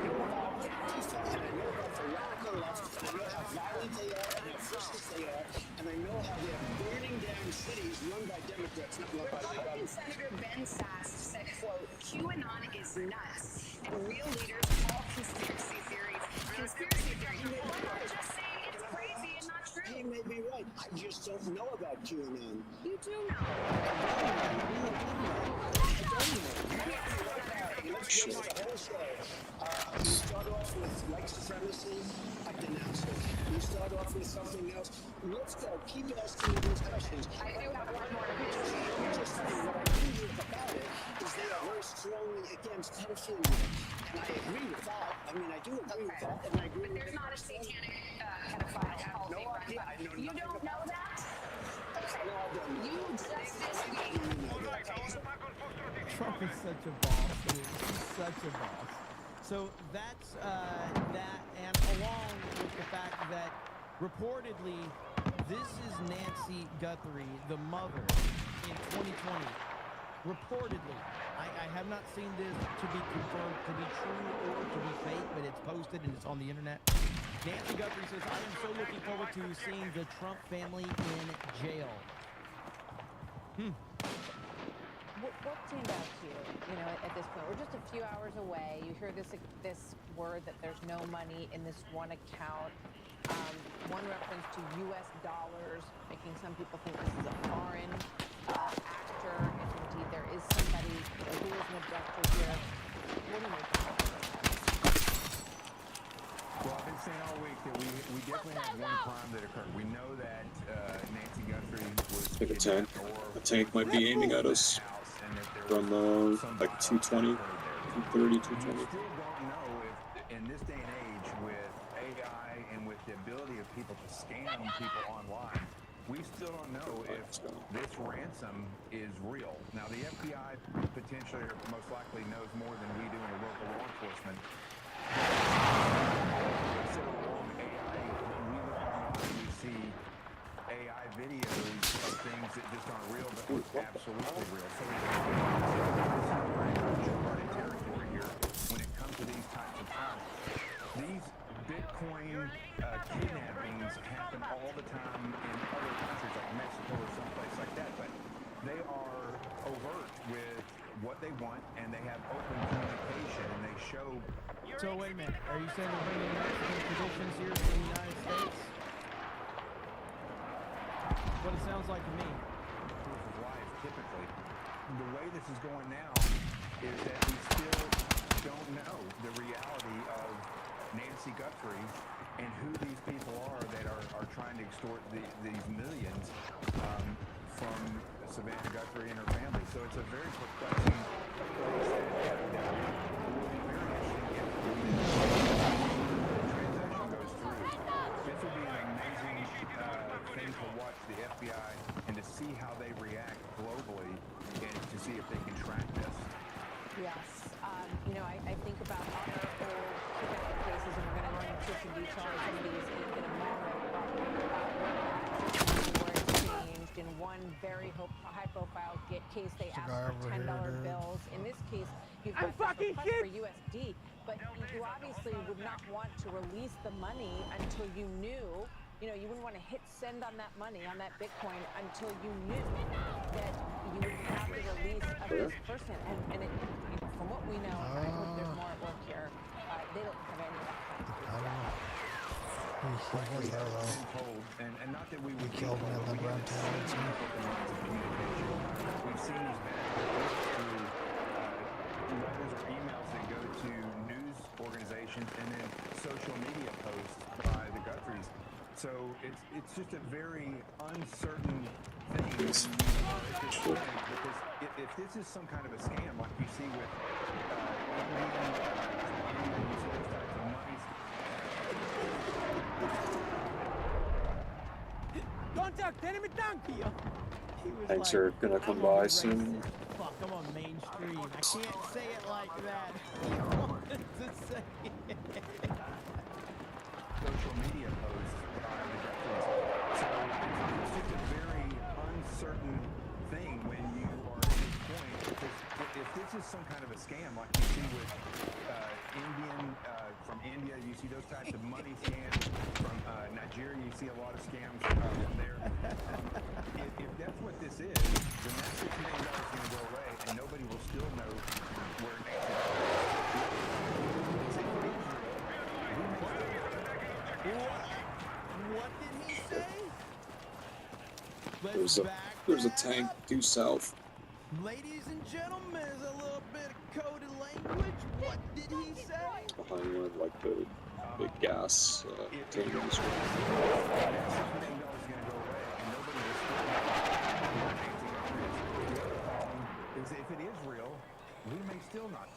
know about Antifa, and I know about the radical left, and I know how violent they are, and how vicious they are, and I know how they're burning down cities run by Democrats, not run by Republican Senator Ben Sass said, quote, QAnon is nuts, and real leaders call conspiracy theories. Conspiracy theories. Well, I'm just saying it's crazy and not true. He may be right. I just don't know about QAnon. You do know. Let's get the whole show. You start off with white supremacy, I denounce it. You start off with something else. Let's go. Keep asking me these questions. I do have one more. Just what I do know about it is they are very strongly against pedophilia. And I agree with that. I mean, I do agree with that. And I agree But there's not a satanic pedophile cult being run by. You don't know that? Okay. You just this week. Trump is such a boss, dude. He's such a boss. So that's that, and along with the fact that reportedly this is Nancy Guthrie, the mother, in 2020. Reportedly, I have not seen this to be confirmed to be true or to be fake, but it's posted and it's on the internet. Nancy Guthrie says, "I am so looking forward to seeing the Trump family in jail." What stand out to you, at this point? We're just a few hours away. You hear this word that there's no money in this one account. One reference to U.S. dollars, making some people think this is a foreign actor, if indeed there is somebody who is an abductor here. What do you make of it? Well, I've been saying all week that we definitely have one crime that occurred. We know that Nancy Guthrie was I think a tank might be aiming at us from like 220, 230, 220. We still don't know if, in this day and age, with AI and with the ability of people to scam people online, we still don't know if this ransom is real. Now, the FBI potentially or most likely knows more than we do in the local law enforcement. Consider along AI, when we look online, we see AI videos of things that just aren't real, but look absolutely real. So we're in uncharted territory here when it comes to these types of crimes. These Bitcoin kidnappings happen all the time in other countries like Mexico or someplace like that, but they are overt with what they want, and they have open communication, and they show. So wait a minute, are you saying they're bringing Mexican traditions here to the United States? What it sounds like to me. Proof of life, typically. The way this is going now is that we still don't know the reality of Nancy Guthrie and who these people are that are trying to extort these millions from Savannah Guthrie and her family. So it's a very perplexing place that will be very interesting if the transaction goes through. This will be an amazing thing to watch the FBI and to see how they react globally and to see if they can track this. Yes. I think about other old kidnapping cases, and we're going to go into some detail on some of these in a moment, but where it's changed. In one very high-profile case, they asked for $10 bills. In this case, you've got this request for USD, but you obviously would not want to release the money until you knew. You wouldn't want to hit send on that money, on that Bitcoin, until you knew that you would have the release of this person. And it, from what we know, I hope there's more at work here, they don't have any of that. I don't know. He was there though. And not that we killed him in the ground town. We've seen these bad through letters or emails that go to news organizations investigations and then social media posts by the Guthries. So it's just a very uncertain thing when you are at this point, because if this is some kind of a scam like you see with Indian, you see those types of money. Contact enemy tank here. He was Tanks like, are gonna come by soon. racist. Fuck, I'm on mainstream. I can't say it like that. He wanted to say it. Social media posts by the Guthries. So it's just a very uncertain thing when you are at this point, because if this is some kind of a scam like you see with from India, you see those types of money scams. From Nigeria, you see a lot of scams from there. If that's what this is, then that $6 million is going to go away, and nobody will still know where Nancy What did he say? There's a tank due south. Ladies and gentlemen, there's a little bit of coded language. What did he say? Behind one of like the big gas containers. If it is real, we may still not.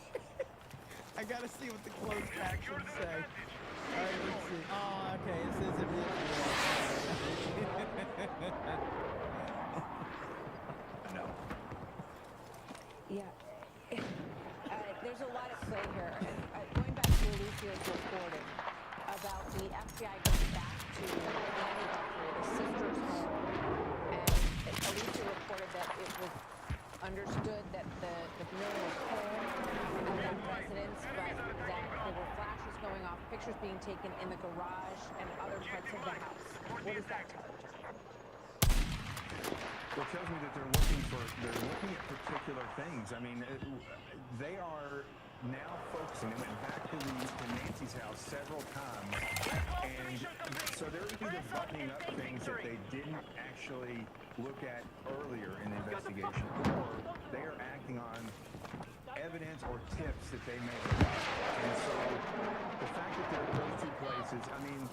I gotta see what the closed captions say. Alright, let's see. Oh, okay, it says it is real. No. Yeah. There's a lot at play here. Going back to Alicia's reporting about the FBI going back to Annie Guthrie, the sister's home, and Alicia reported that it was understood that the mill was home at that residence, but that there were flashes going off, pictures being taken in the garage and other parts of the house. What does that tell you? Well, it tells me that they're looking at particular things. I mean, they are now focusing. They went back to Nancy's house several times, and so they're either buttoning up things that they didn't actually look at earlier in the investigation, or they are acting on evidence or tips that they may have got. And so the fact that they're at those two places, I mean,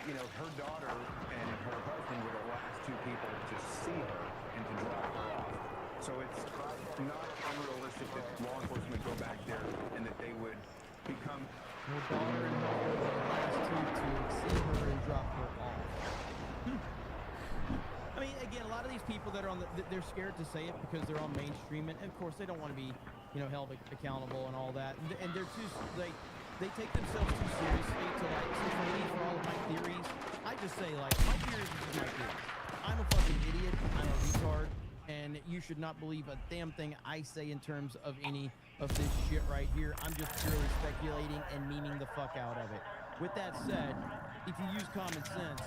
her daughter and her husband were the last two people to see her and to drop her off. So it's not unrealistic that law enforcement go back there and that they would become... Her daughter and husband were the last two to see her and drop her off. I mean, again, a lot of these people that are on they're scared to say it because they're on mainstream, and of course they don't want to be, held accountable and all that, and they're too, they take themselves too seriously to for all of my theories. I just say, my theories is my theories. I'm a fucking idiot, I'm a retard, and you should not believe a damn thing I say in terms of any of this shit right here. I'm just purely speculating and memeing the fuck out of it. With that said, if you use common sense,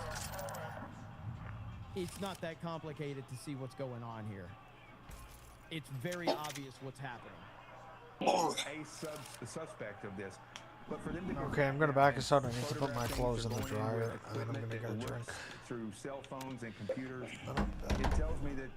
it's not that complicated to see what's going on here. It's very obvious what's happening. A suspect of this. But for them to Okay, I'm gonna back us out. I need to put my clothes in the dryer, and then I'm gonna get a drink. Through cell phones and computers, it tells me that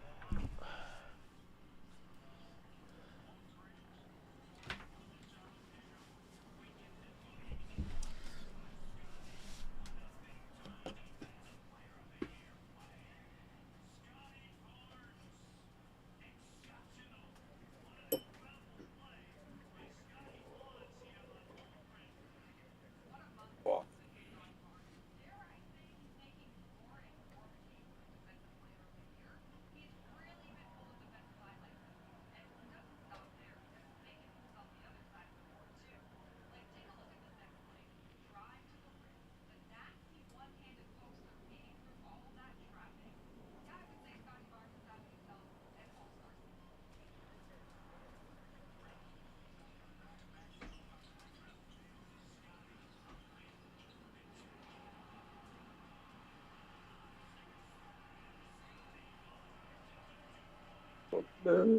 No.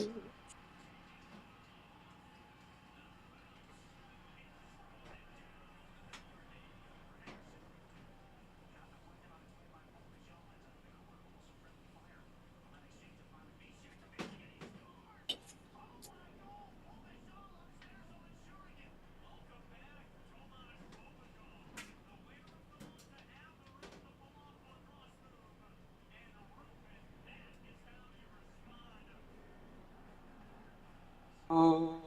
Oh,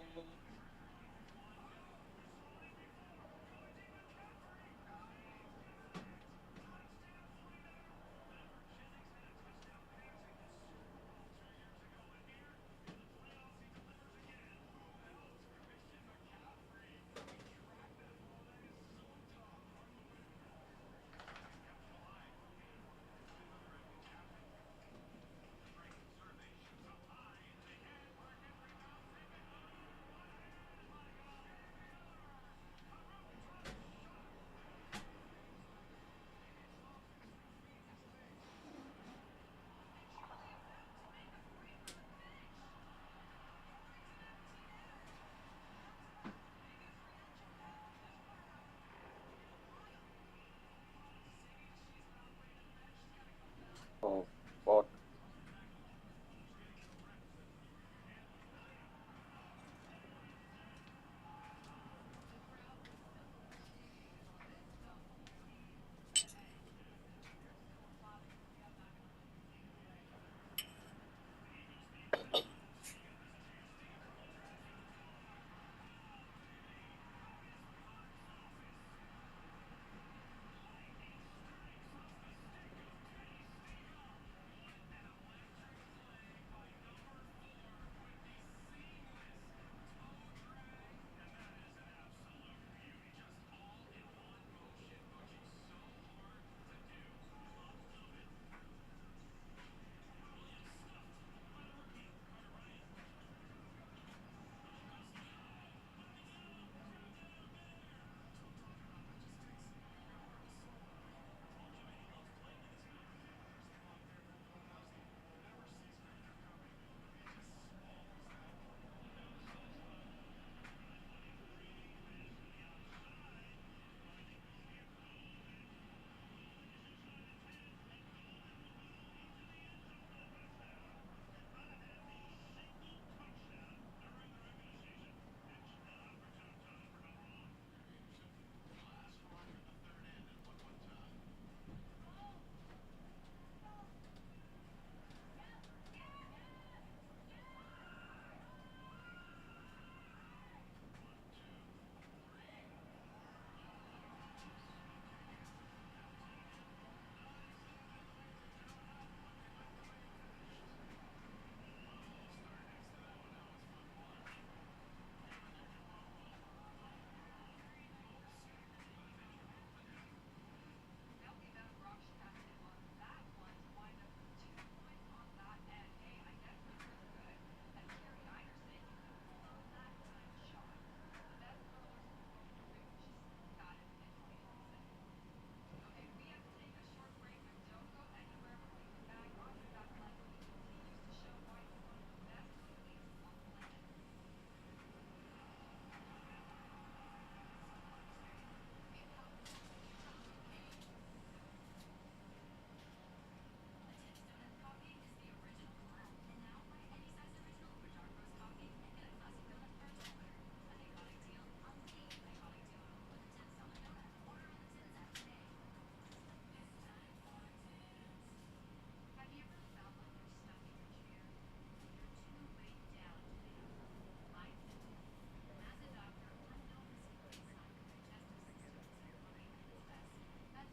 fuck.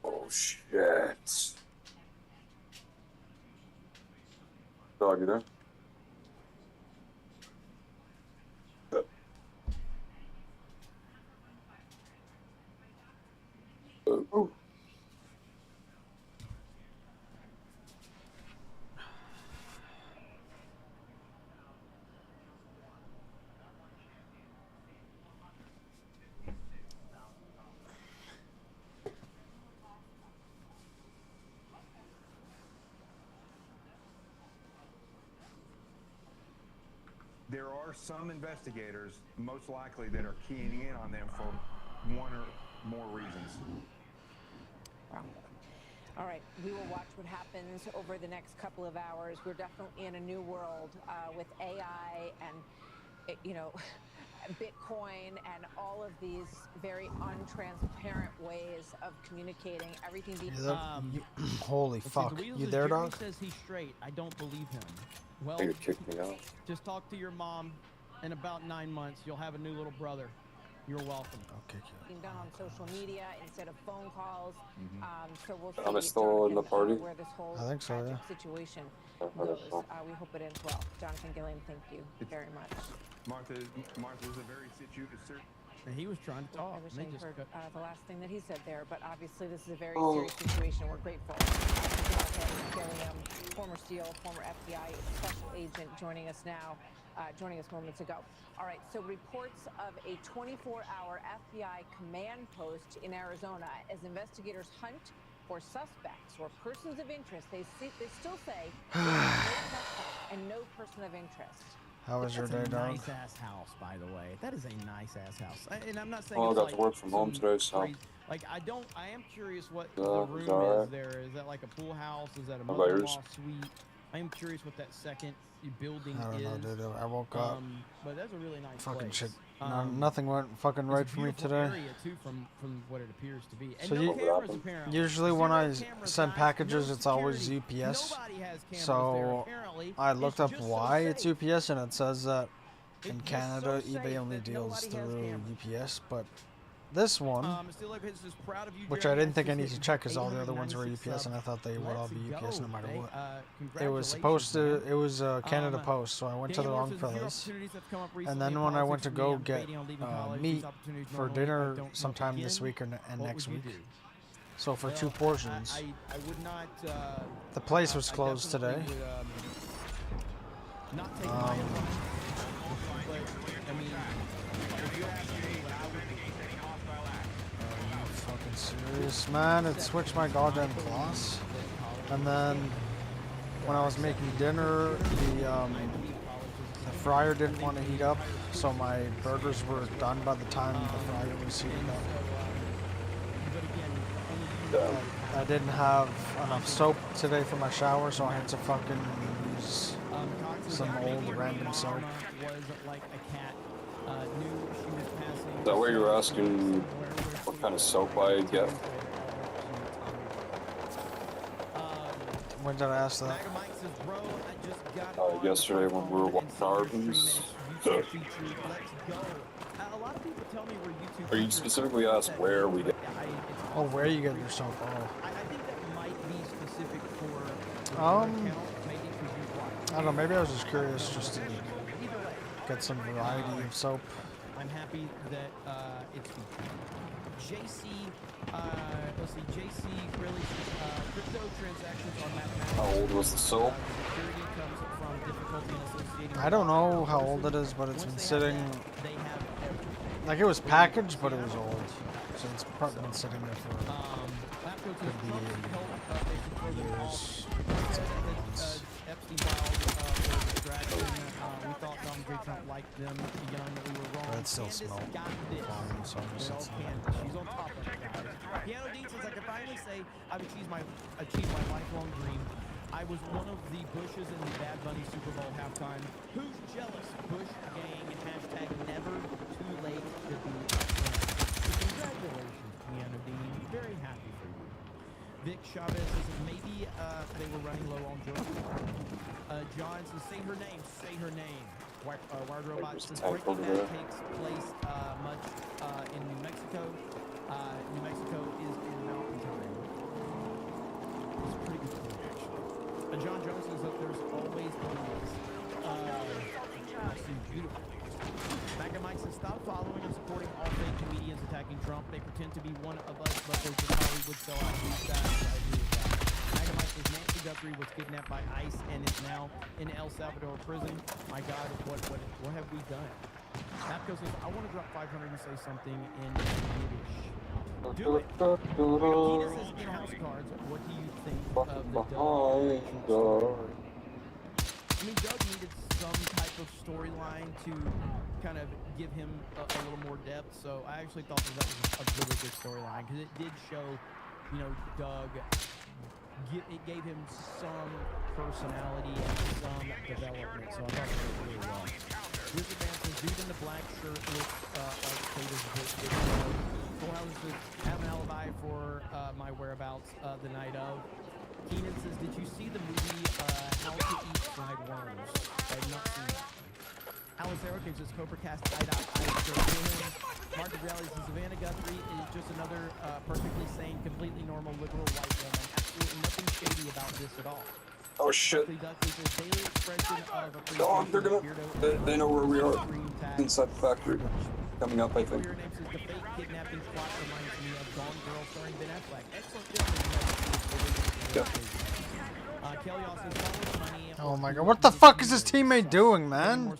Oh shit. Dog, you there? Ooh. There are some investigators, most likely, that are keying in on them for one or more reasons. Wow. All right, we will watch what happens over the next couple of hours. We're definitely in a new world with AI and, you know, Bitcoin and all of these very untransparent ways of communicating. Everything being Holy fuck! You there, Jeremy dog? says he's straight. I don't believe him. Well, They could kick me out. just talk to your mom. in about 9 months, you'll have a new little brother. You're welcome. Okay. Being done on social media instead of phone calls. So we'll see. Am I still in the party? Where this whole I think so, tragic yeah. situation I goes. think so. We hope it ends well. Jonathan Gilliam, thank you very much. Martha's a very And he was trying to talk. I wish and they I just heard cut. the last thing that he said there, but obviously this is a very serious situation. We're grateful. Jonathan Gilliam, former SEAL, former FBI special agent, joining us now, joining us moments ago. All right, so reports of a 24-hour FBI command post in Arizona as investigators hunt for suspects or persons of interest. They still say no suspect and no person of interest. How was your day, That's a dog? nice ass house, by the way. That is a nice ass house. And I'm not saying Well, I it's got like to work from home some today, so. crazy- like I am curious what the it's room alright. is there. Is that like a pool house? Is that a How about yours? mother-in-law suite? I am curious what that second building I don't know, is. dude. I woke up. But that's a really nice Fucking place. shit. Nothing went fucking It's right a for me beautiful today. area too, from what it appears to be. And So no cameras, apparently. usually when I Zero cameras, send guys. packages, No it's always security. UPS. Nobody has cameras there, So apparently. I looked It's up just why so it's safe. UPS, and it says that in It's just Canada, so eBay safe only that deals nobody has through cameras. UPS. But this one, Still Live Hits is proud of you, which Jeremy. I didn't think I Just needed to hit check because all the other ones were 896 UPS, and I thought they would all Let's be UPS no go, matter babe. what. It was Congratulations, supposed to. man. It was a Canada Post, so I went to the Dan wrong Morrison's few place. opportunities have come up And recently then in when I went politics to for me. go I'm get debating on leaving college. meat These opportunities for normally dinner don't come up sometime this again. week and What next would you week. do? So for Well, 2 portions. I would not. The place was I closed today. definitely would, not take my advice. But I mean, if you're asking me what I would do, Are you fucking serious, man? It switched my goddamn class. And then when I was making dinner, the fryer didn't want to heat up, so my burgers were done by the time the fryer was heated up. I didn't have enough soap today for my shower, so I had to fucking use some old random soap. Is that where you were asking what kind of soap I get? When did I ask that? Yesterday when we were watching Arvin's. Or you specifically asked where we get? Oh, where you get your soap? Oh. I think that might be specific for I don't know, maybe I was just curious just to get some variety of soap. I'm happy that it's JC. Let's see, JC really crypto transactions are mathematical. How old was the soap? Security comes from difficulty in associating. I don't know how old it is, but it's been sitting. Like it was packaged, but it was old, so it's probably been sitting there for could be years. Months. Epstein files distraction. We thought Donald J. Trump liked them young. We were wrong. But it still smells fine, so I just Well, she's on top of it, guys. Piano Dean says, I can finally say I've achieved my lifelong dream. I was one of the Bushes in the Bad Bunny Super Bowl halftime. Who's jealous? Bush gang, hashtag never too late to be a friend. So congratulations, Piano Dean. Very happy for you. Vic Chavez says maybe they were running low on drugs. John says, say her name, say her name. Wired Robot says Breaking Bad takes place much in New Mexico. New Mexico is in mountain time. It's a pretty good point, actually. John Jones says that there's always enemies. Seems beautiful. Mac and Mike says, stop following and supporting all fake comedians attacking Trump. They pretend to be one of us, but they're just Hollywood sell out these guys. I agree with that. Mac and Mike says, Nancy Guthrie was kidnapped by ICE and is now in El Salvador prison. My God, what have we done? Mapco says, I want to drop 500 and say something in Yiddish. Do it. Tina says, in-house cards, what do you think of the Doug? I mean, Doug needed some type of storyline to kind of give him a little more depth, so I actually thought that was a really good storyline, because it did show, you know, Doug, it gave him some personality and some development, so I thought it was really well. Wizard Man says, dude in the black shirt looks like Taylor's book. Full House says, have an alibi for my whereabouts the night of. Keenan says, did you see the movie How to Eat Fried Worms? I have not seen that. Alex Aroke says CobraCast I. Mark Rally says Savannah Guthrie is just another perfectly sane, completely normal, liberal white woman. Absolutely nothing shady about this at all. Oh shit. Duckley says daily expression of Go on, they're gonna. They know where we are. Inside the factory. Coming up, I think. Your name says the fake kidnapping plot reminds me of Gone Girl starring Ben Affleck. Excellent film. Kelly also says money. Oh my god, what the fuck is his teammate doing, man?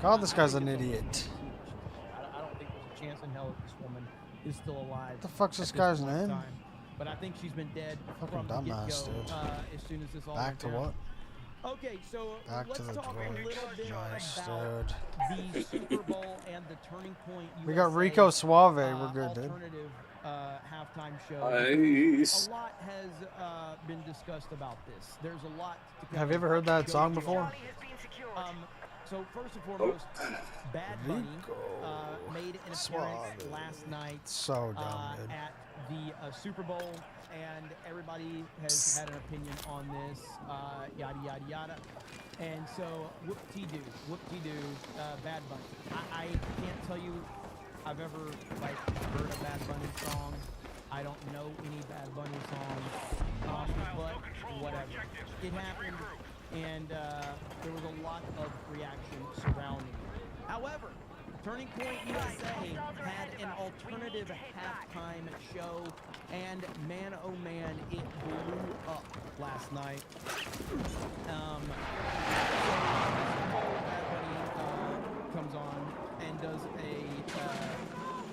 God, this guy's an idiot. I don't think there's a chance in hell that this woman is still alive. What the fuck's this guy's name? But I think she's been dead Fucking from the dumbass, get-go, dude. as soon as this all Back to went down. what? Okay, so Back let's to the talk a droid. little bit Nice, about dude. the Super Bowl and the Turning Point We got USA, Rico Suave. We're good, dude. alternative halftime show. Nice. A lot has been discussed about this. There's a lot to Have you ever heard that song before? So first and foremost, Bad Bunny made an appearance last night So dumb, dude. at the Super Bowl, and everybody has had an opinion on this, yada yada yada. And so whoop-de-doo, Bad Bunny. I can't tell you I've ever like heard a Bad Bunny song. I don't know any Bad Bunny songs, but whatever. It happened, and there was a lot of reaction surrounding it. However, Turning Point USA had an alternative halftime show, and man, oh man, it blew up last night. Bad Bunny comes on and does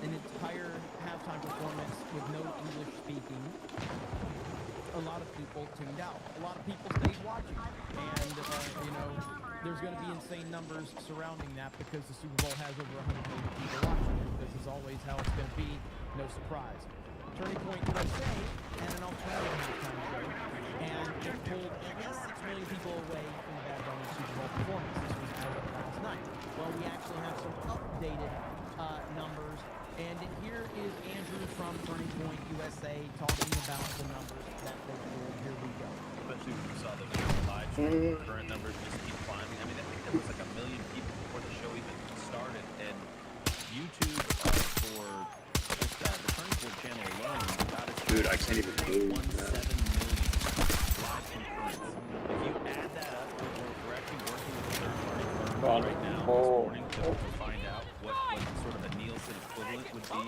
an entire halftime performance with no English speaking. A lot of people tuned out. A lot of people stayed watching, and you know, there's going to be insane numbers surrounding that because the Super Bowl has over 100 million people watching it. This is always how it's going to be. No surprise. Turning Point USA had an alternative halftime show, and it pulled at least 6 million people away from the Bad Bunny Super Bowl performance. This was as of last night. Well, we actually have some updated numbers, and here is Andrew from Turning Point USA talking about the numbers that they pulled. Here we go. Especially when we saw the live stream, current numbers just keep climbing. I mean, I think there was like 1 million people before the show even started, and YouTube for just the Turning Point channel alone got us Dude, I can't even move. 1.17 million live concurrents. If you add that up, we're actually working with a third-party firm right now this morning to find out what sort of a Nielsen equivalent would be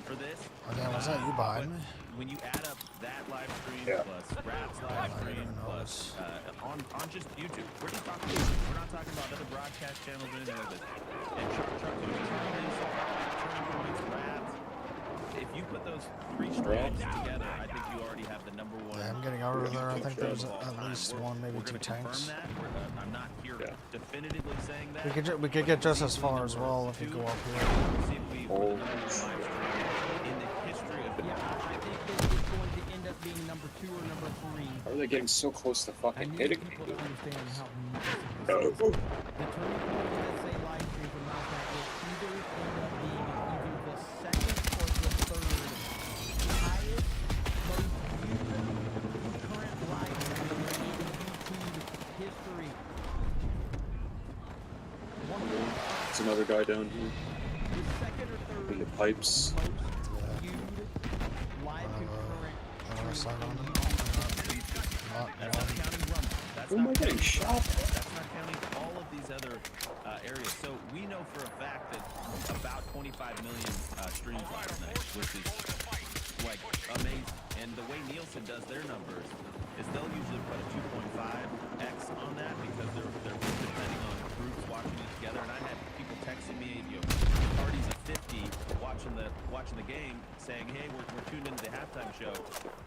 for this. Oh, damn, was that you behind me? When you add up that live stream plus Rap's live stream plus on just YouTube, we're just talking YouTube. We're not talking about other broadcast channels or anything like this. And Turning Points, Raps. If you put those three streams together, I think you already have the number one. Yeah, I'm getting over there. I think there's at least one, maybe two tanks. I'm not here definitively saying that. We could get just as far as well if you go up here. See if we put another live stream in the history of Yeah, I think it's going to end up being number 2 or number 3. How are they getting so close to fucking hitting me? People understand how massive this is. The Turning Point USA live stream from last night will either end up being either the second or the third highest, most viewed current live stream in YouTube history. There's another guy down here. The second or third In the pipes. most viewed live concurrent stream. That's not counting Rumble. That's Who am I not getting counting shot? That's not counting all of these other areas. So we know for a fact that about 25 million streams last night, which is like amazing. And the way Nielsen does their numbers is they'll usually put a 2.5x on that because they're depending on groups watching it together. And I had people texting me, you know, parties of 50 watching the game, saying, "Hey, we're tuned into the halftime show."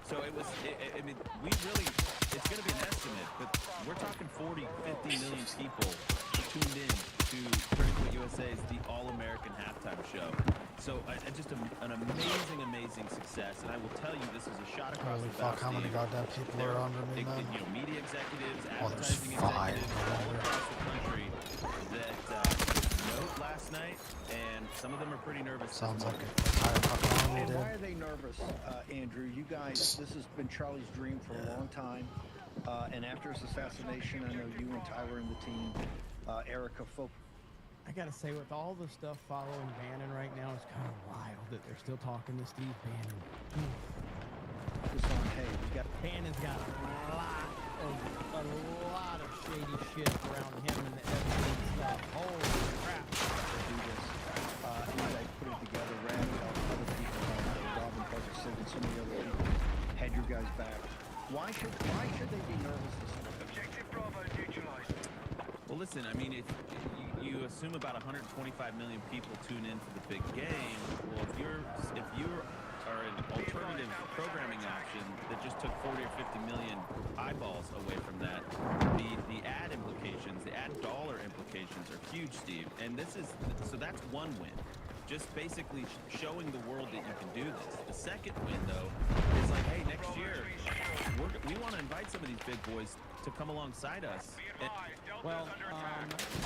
So it was. I mean, we really. It's going to be an estimate, but we're talking 40, 50 million people tuned in to Turning Point USA's The All-American Halftime Show. So just an amazing success, and I will tell you, this is a shot across Holy the fuck, how many bow. goddamn people are under me, man? You know, media executives, Oh, there's advertising 5. executives all across the country that note last night, and some of them are pretty nervous. Sounds like a entire fucking army, And why dude. are they nervous, Andrew? You guys, this has been Charlie's dream for a long time. And after his assassination, I know you and Tyler and the team Erica Folk. I gotta say, with all the stuff following Bannon right now, it's kind of wild that they're still talking to Steve Bannon. Bannon's got a lot of shady shit around him and the Epstein stuff. Holy crap! Do this. I put it together. Randy, other people, Robin Parker, and so many other people had you guys back. Why should they be nervous this time? Objective Bravo neutralized. Well, listen, I mean, if you assume about 125 million people tune in for the big game, well, if you are an alternative programming option that just took 40 or 50 million eyeballs away from that, the ad implications, the ad dollar implications are huge, Steve. And so that's one win. Just basically showing the world that you can do this. The second win, though, is like, hey, next year, we want to invite some of these big boys to come alongside us. Well,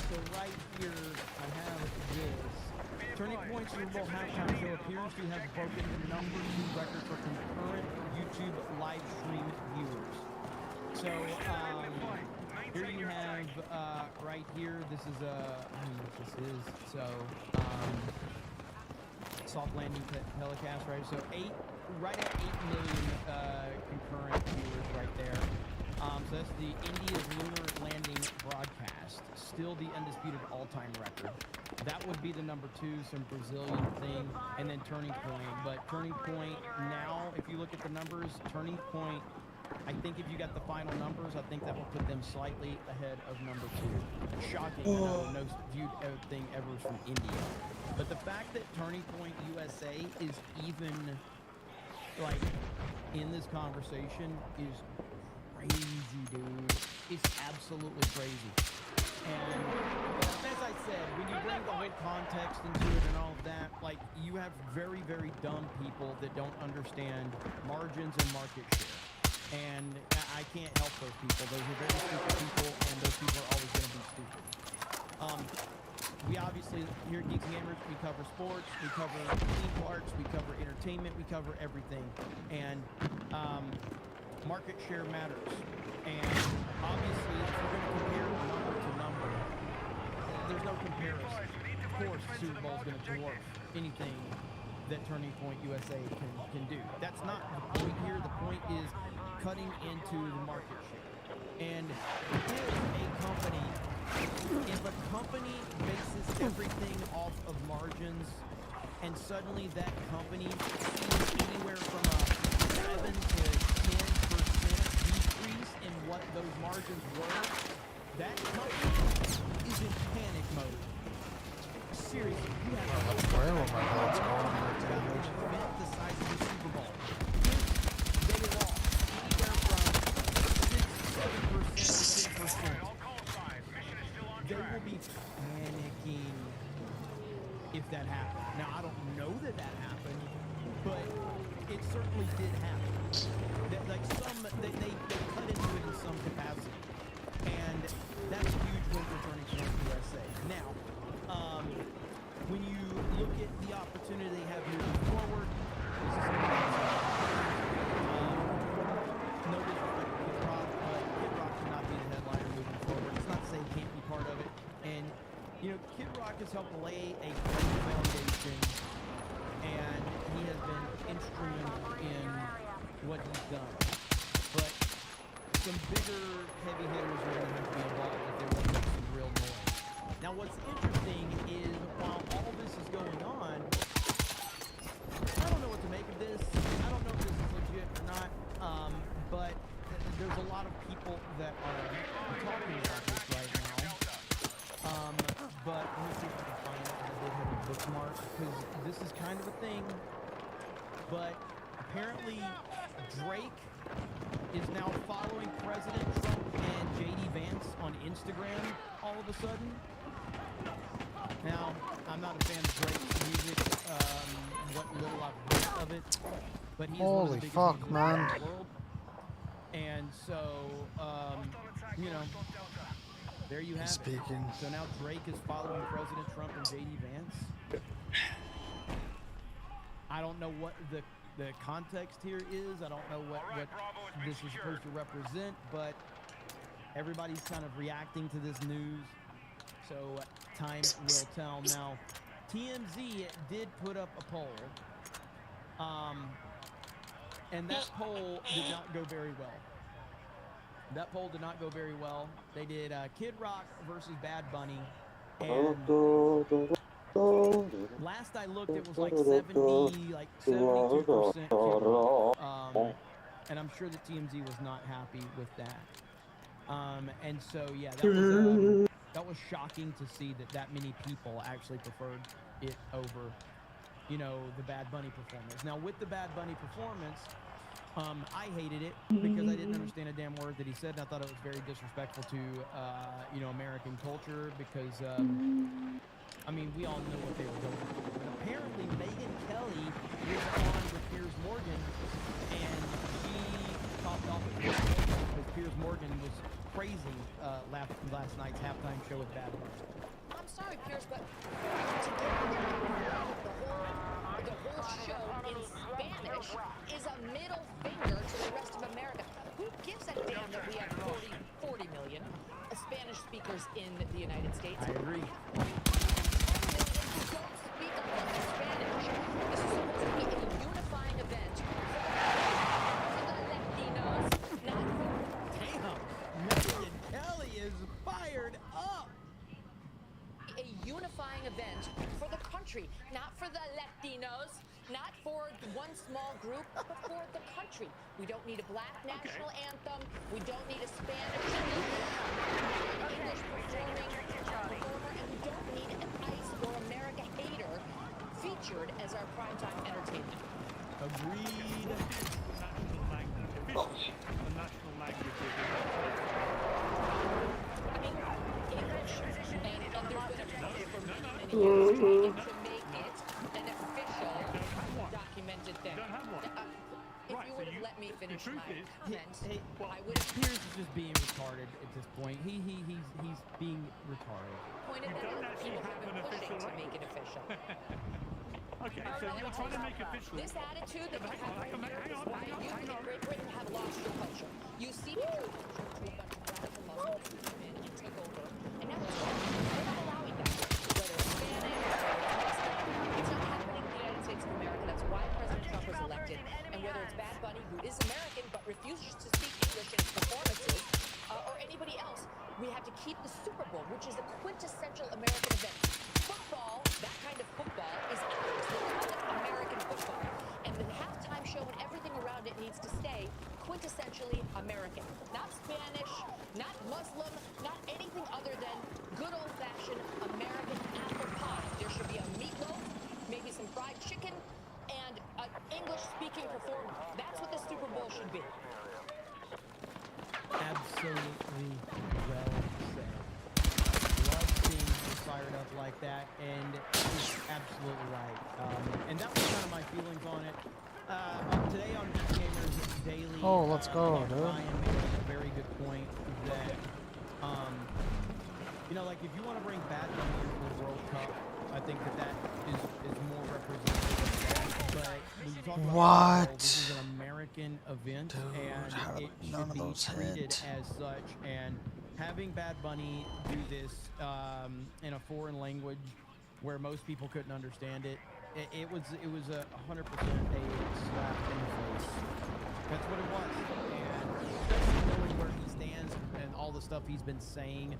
so right here, I have this. Turning Point Super Bowl halftime show appears to have broken the #2 record for concurrent YouTube live stream viewers. So, here you have, right here, this is I don't know what this is. So, soft landing telecast, right? So right at 8 million concurrent viewers right there. So that's the India's lunar landing broadcast. Still the undisputed all-time record. That would be the #2, some Brazilian thing, and then Turning Point. But Turning Point now, if you look at the numbers, Turning Point, I think if you got the final numbers, I think that will put them slightly ahead of #2. Shocking, I know, the most viewed thing ever is from India. But the fact that Turning Point USA is even, like, in this conversation is crazy, dude. It's absolutely crazy. And as I said, when you bring the whole context into it and all of that, like, you have very, very dumb people that don't understand margins and market share. And I can't help those people. Those are very stupid people, and those people are always going to be stupid. We obviously, here at Geeks and Gamers, we cover sports, we cover theme parks, we cover entertainment, we cover everything. And market share matters. And obviously, if we're going to compare number to number, there's no comparison. Of course, Super Bowl is going to dwarf anything that Turning Point USA can do. That's not the point here. The point is cutting into the market share. And if a company bases everything off of margins, and suddenly that company sees anywhere from a 7 to 10% decrease in what those margins were, that company is in panic mode. Seriously, you have a Where will my head's going right now? event the size of the Super Bowl. They lost anywhere from 6, 7% to 10%. They will be panicking if that happened. Now, I don't know that happened, but it certainly did happen. They cut into it in some capacity. And that's a huge win for Turning Point USA. Now, when you look at the opportunity they have moving forward, this is no disrespect to Kid Rock, but Kid Rock cannot be the headliner moving forward. It's not to say he can't be part of it. And, you know, Kid Rock has helped lay a great foundation, and he has been instrumental in what he's done. But some bigger heavy hitters are going to have to be involved if they want to make some real noise. Now, what's interesting is while all this is going on, I don't know what to make of this. I don't know if this is legit or not, but there's a lot of people that are talking about this right now. But let me see if I can find it. I did have a bookmark because this is kind of a thing. But apparently Drake is now following President Trump and JD Vance on Instagram all of a sudden. Now, I'm not a fan of Drake's music, what little I've heard of it, but he's one of the biggest musicians in the world. And so, you know, there you have it. So now Drake is following President Trump and JD Vance. I don't know what the context here is. I don't know what this is supposed to represent, but everybody's kind of reacting to this news. So time will tell. Now, TMZ did put up a poll, and that poll did not go very well. That poll did not go very well. They did Kid Rock versus Bad Bunny, and last I looked, it was like 72% Kid Rock. And I'm sure that TMZ was not happy with that. And so yeah, that was shocking to see that many people actually preferred it over, you know, the Bad Bunny performance. Now with the Bad Bunny performance, I hated it because I didn't understand a damn word that he said, and I thought it was very disrespectful to, you know, American culture because, I mean, we all know what they were going for. But apparently, Megyn Kelly was on with Piers Morgan, and she popped off at Piers Morgan because Piers Morgan was praising last night's halftime show with Bad Bunny. I'm sorry, Pierce, but the whole show in Spanish is a middle finger to the rest of America. Who gives a damn that we have 40 million Spanish speakers in the United States? I agree. Don't speak a lick of Spanish. This is supposed to be a unifying event for the Latinos, not for... Damn, Megyn Kelly is fired up. A unifying event for the country, not for the Latinos, not for one small group, but for the country. We don't need a black national anthem. We don't need a Spanish English performer, and we don't need an ICE or America hater featured as our primetime entertainment. Agreed. The national language I mean, English, and there's been a push for many years to make it an official documented thing. If you would have let me finish my comment, I would have... Pierce is just being retarded at this point. He's being retarded. pointed that out. People have been pushing to make it official. Okay, so you're trying to make official. This attitude that you have right here is why you in Great Britain have lost your culture. You see your culture to a bunch of radical Muslims who come in and take over, and now it's wrong. We're not allowing that. Whether it's Spanish, it's not happening in the United States of America. That's why President Trump was elected. And whether it's Bad Bunny, who is American but refuses to speak English in his performances, or anybody else, we have to keep the Super Bowl, which is a quintessential American event. Football, that kind of football, is American football. And the halftime show and everything around it needs to stay quintessentially American. Not Spanish, not Muslim, not anything other than good old-fashioned American apple pie. There should be a meatloaf, maybe some fried chicken, and an English-speaking performer. That's what the Super Bowl should be. Absolutely well said. Love seeing you fired up like that, and he's absolutely right. And that was kind of my feelings on it. Today on Beat Gamers Daily, let's go, dude. Ryan made a very good point that, you know, like if you want to bring Bad Bunny into the World Cup, I think that is more representative of that. But when you talk about What? this is an American event, Dude, and it should be treated as such. And having Bad Bunny do this in a foreign language where most people couldn't understand it, it was 100% a slap in the face. That's what it was. And especially knowing where he stands and all the stuff he's been saying,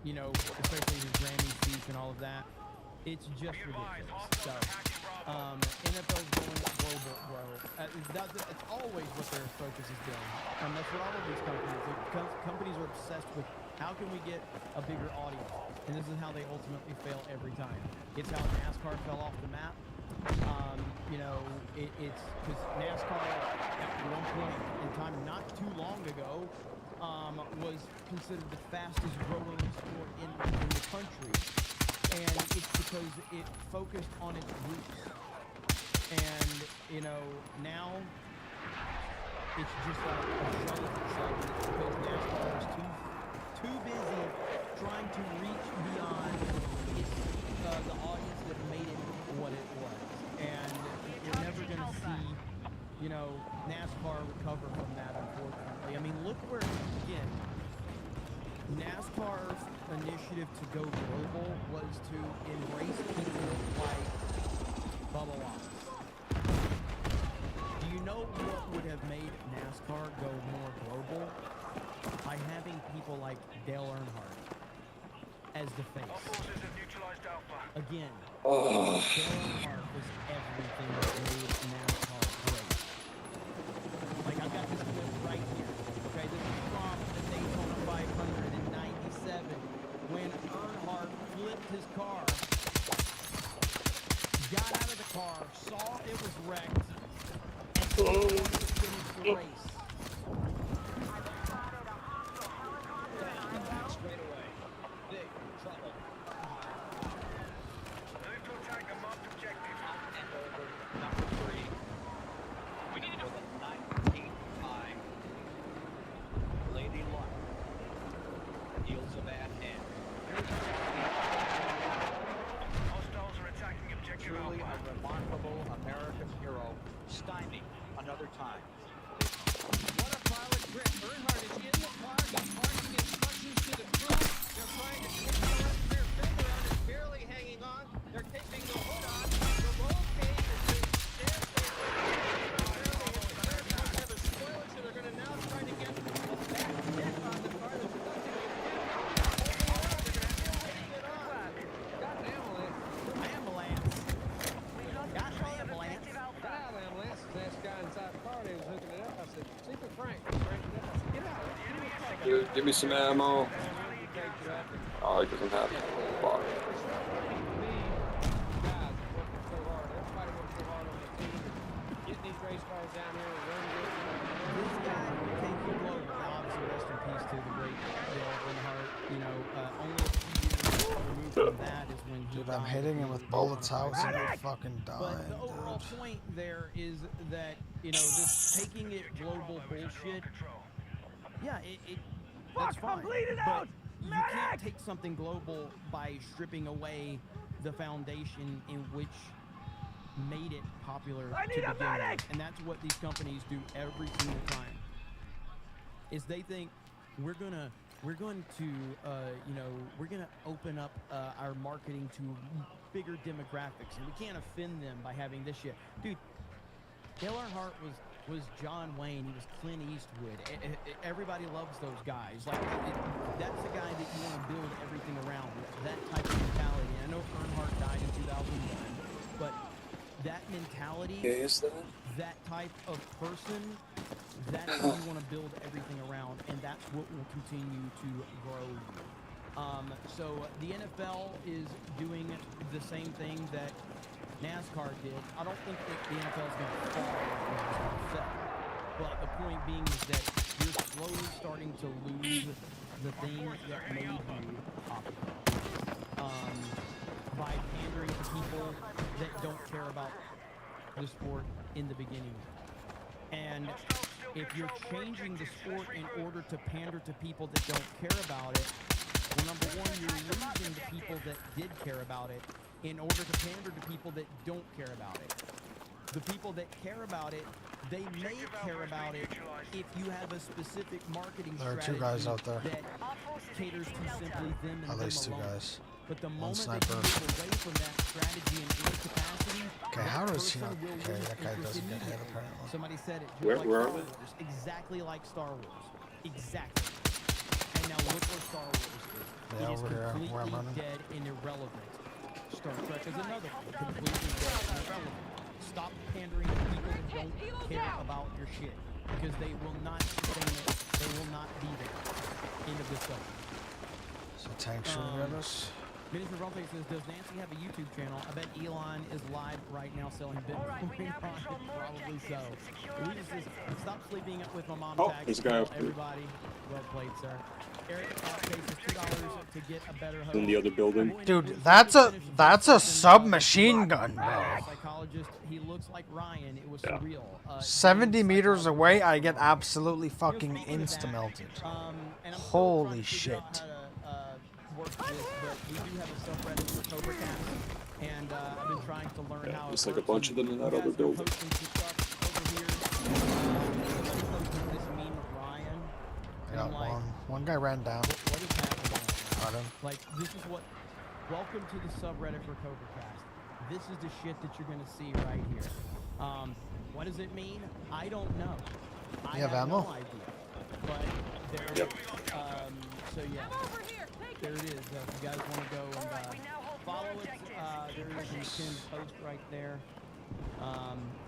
you know, especially his Grammy speech and all of that, it's just ridiculous. So, NFL's going global, bro. It's always what their focus is doing. And that's what all of these companies do. Companies are obsessed with how can we get a bigger audience. And this is how they ultimately fail every time. It's how NASCAR fell off the map. You know, it's because NASCAR at one point in time, not too long ago, was considered the fastest growing sport in the country. And it's because it focused on its roots. And, you know, now it's just like a shell of itself. It's because NASCAR is too busy trying to reach beyond the audience that made it what it was. And you're never going to see, you know, NASCAR recover from that, unfortunately. I mean, look where, again, NASCAR's initiative initiative to go global was to embrace people like Bubba Wallace. Do you know what would have made NASCAR go more global? By having people like Dale Earnhardt as the face. Again, Dale Earnhardt was everything that made NASCAR great. Like, I've got this clip right here. Okay, this is from the Daytona 500 in '97 when Earnhardt flipped his car, got out of the car, saw it was wrecked, and wanted to finish the race. Straight away. Big trouble. Move to attack the marked objective. And over number 3. We need with a 985. Lady Luck. Heels of bad hand. Hostiles are attacking objective Truly Alpha. a remarkable American hero. Stymied another time. What a pile of grit. Earnhardt is in the car. He's barking instructions to the crew. They're trying to take the left rear fender out. It's barely hanging on. They're taping the hood on. The roll cage is being stared at. They have a spoiler, so they're going to now try to get a back hit on the car. There's nothing they can do. They're holding it on. Got an ambulance. Ambulance. Got an ambulance. Got out of the ambulance. This guy inside the car, he was hooking it up. I said, Secret Frank. Frank, I said, get out. Give me a call. Give me some ammo. Oh, he doesn't have it. Fuck. Getting these race cars down here and running This guy will take you global. Now, obviously, rest in peace to the great Dale Earnhardt. You know, only a few years removed from that is when he Dude, I'm died hitting him with bullets. How is he Medic! fucking But dying, the overall dude? point there is that, you know, this taking it global bullshit, yeah, that's fine. But you can't take something global by stripping away the foundation in which made it popular to begin with. And that's what these companies do every single time. Is they think we're going to you know, we're gonna open up our marketing to bigger demographics, and we can't offend them by having this shit. Dude, Dale Earnhardt was John Wayne. He was Clint Eastwood. Everybody loves those guys. Like, that's the guy that you want to build everything around. That type of mentality. I know Earnhardt died in 2001, but that mentality, that type of person, that's what you want to build everything around, and that's what will continue to grow you. So the NFL is doing the same thing that NASCAR did. I don't think that the NFL is going to fall like NASCAR fell. But the point being is that you're slowly starting to lose the thing that made you popular. By pandering to people that don't care about the sport in the beginning. And if you're changing the sport in order to pander to people that don't care about it, well, number one, you're losing the people that did care about it in order to pander to people that don't care about it. The people that care about it, they may care about it if you have a specific marketing There are strategy two guys out there. that caters to simply them and At them least two alone. guys. But the One moment that sniper. you move away from that strategy and into capacity, Okay, how that does he person not? will Okay, lose that guy interest doesn't get hit immediately. apparently. Somebody said it just Where like are Star we? Wars. Exactly like Star Wars. Exactly. And now look what Star Wars is. Yeah, It is over here, where I'm completely running. dead and irrelevant. Star Trek is another one. Completely dead and irrelevant. Stop pandering to people that don't care about your shit. Because they will not sustain it. They will not be there. End of discussion. So tank shooting at us. Minister Rumpley says, does Nancy have a YouTube channel? I bet Elon is live right now selling Bitcoin. Probably so. Luis says, stop sleeping with my mom. Oh, Tag. there's a guy up here. Everybody, well played, sir. Eric pays $2 to get a better In the other building. Dude, that's a submachine gun, bro. Psychologist, he looks like Ryan. It was surreal. 70 meters away, I get absolutely fucking insta-melted. Holy shit. Work this, but we do have a subreddit for Cobra Cats, and I've been trying to learn how There's it like a works, bunch of them in that other building. posting some stuff over here. Somebody posted this meme of Ryan, I and got I'm like, one. One guy ran down. what is happening? I at him. Like, this is what... Welcome to the subreddit for CobraCast. This is the shit that you're going to see right here. What does it mean? I don't know. I You have have ammo? no idea. But there... Yep. So, yeah. There it is. If you guys want to go and follow it, there is a pinned post right there.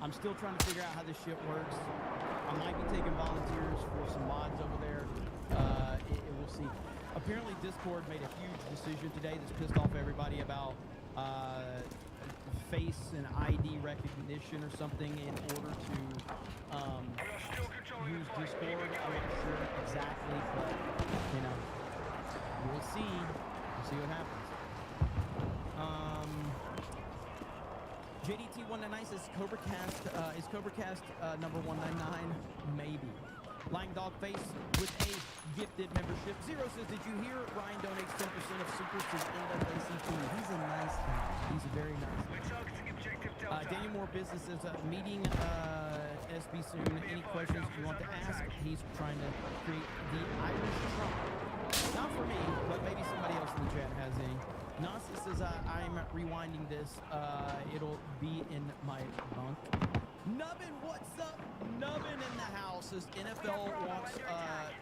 I'm still trying to figure out how this shit works. I might be taking volunteers for some mods over there. We'll see. Apparently Discord made a huge decision today that's pissed off everybody about face and ID recognition or something in order to use Discord. I'm not sure exactly, but you know, we'll see. We'll see what happens. JDT199 says is CobraCast number 199? Maybe. Lying Dog Face with a gifted membership. Zero says, did you hear Ryan donates 10% of supers to NAACP? He's a nice guy. He's a very nice guy. Daniel Moore Business says, meeting SB soon. Any questions you want to ask? He's trying to create the Irish Trump. Not for me, but maybe somebody else in the chat has any. Nasa says, I'm rewinding this. It'll be in my bunk. Nubbin, what's up? Nubbin in the house. As NFL wants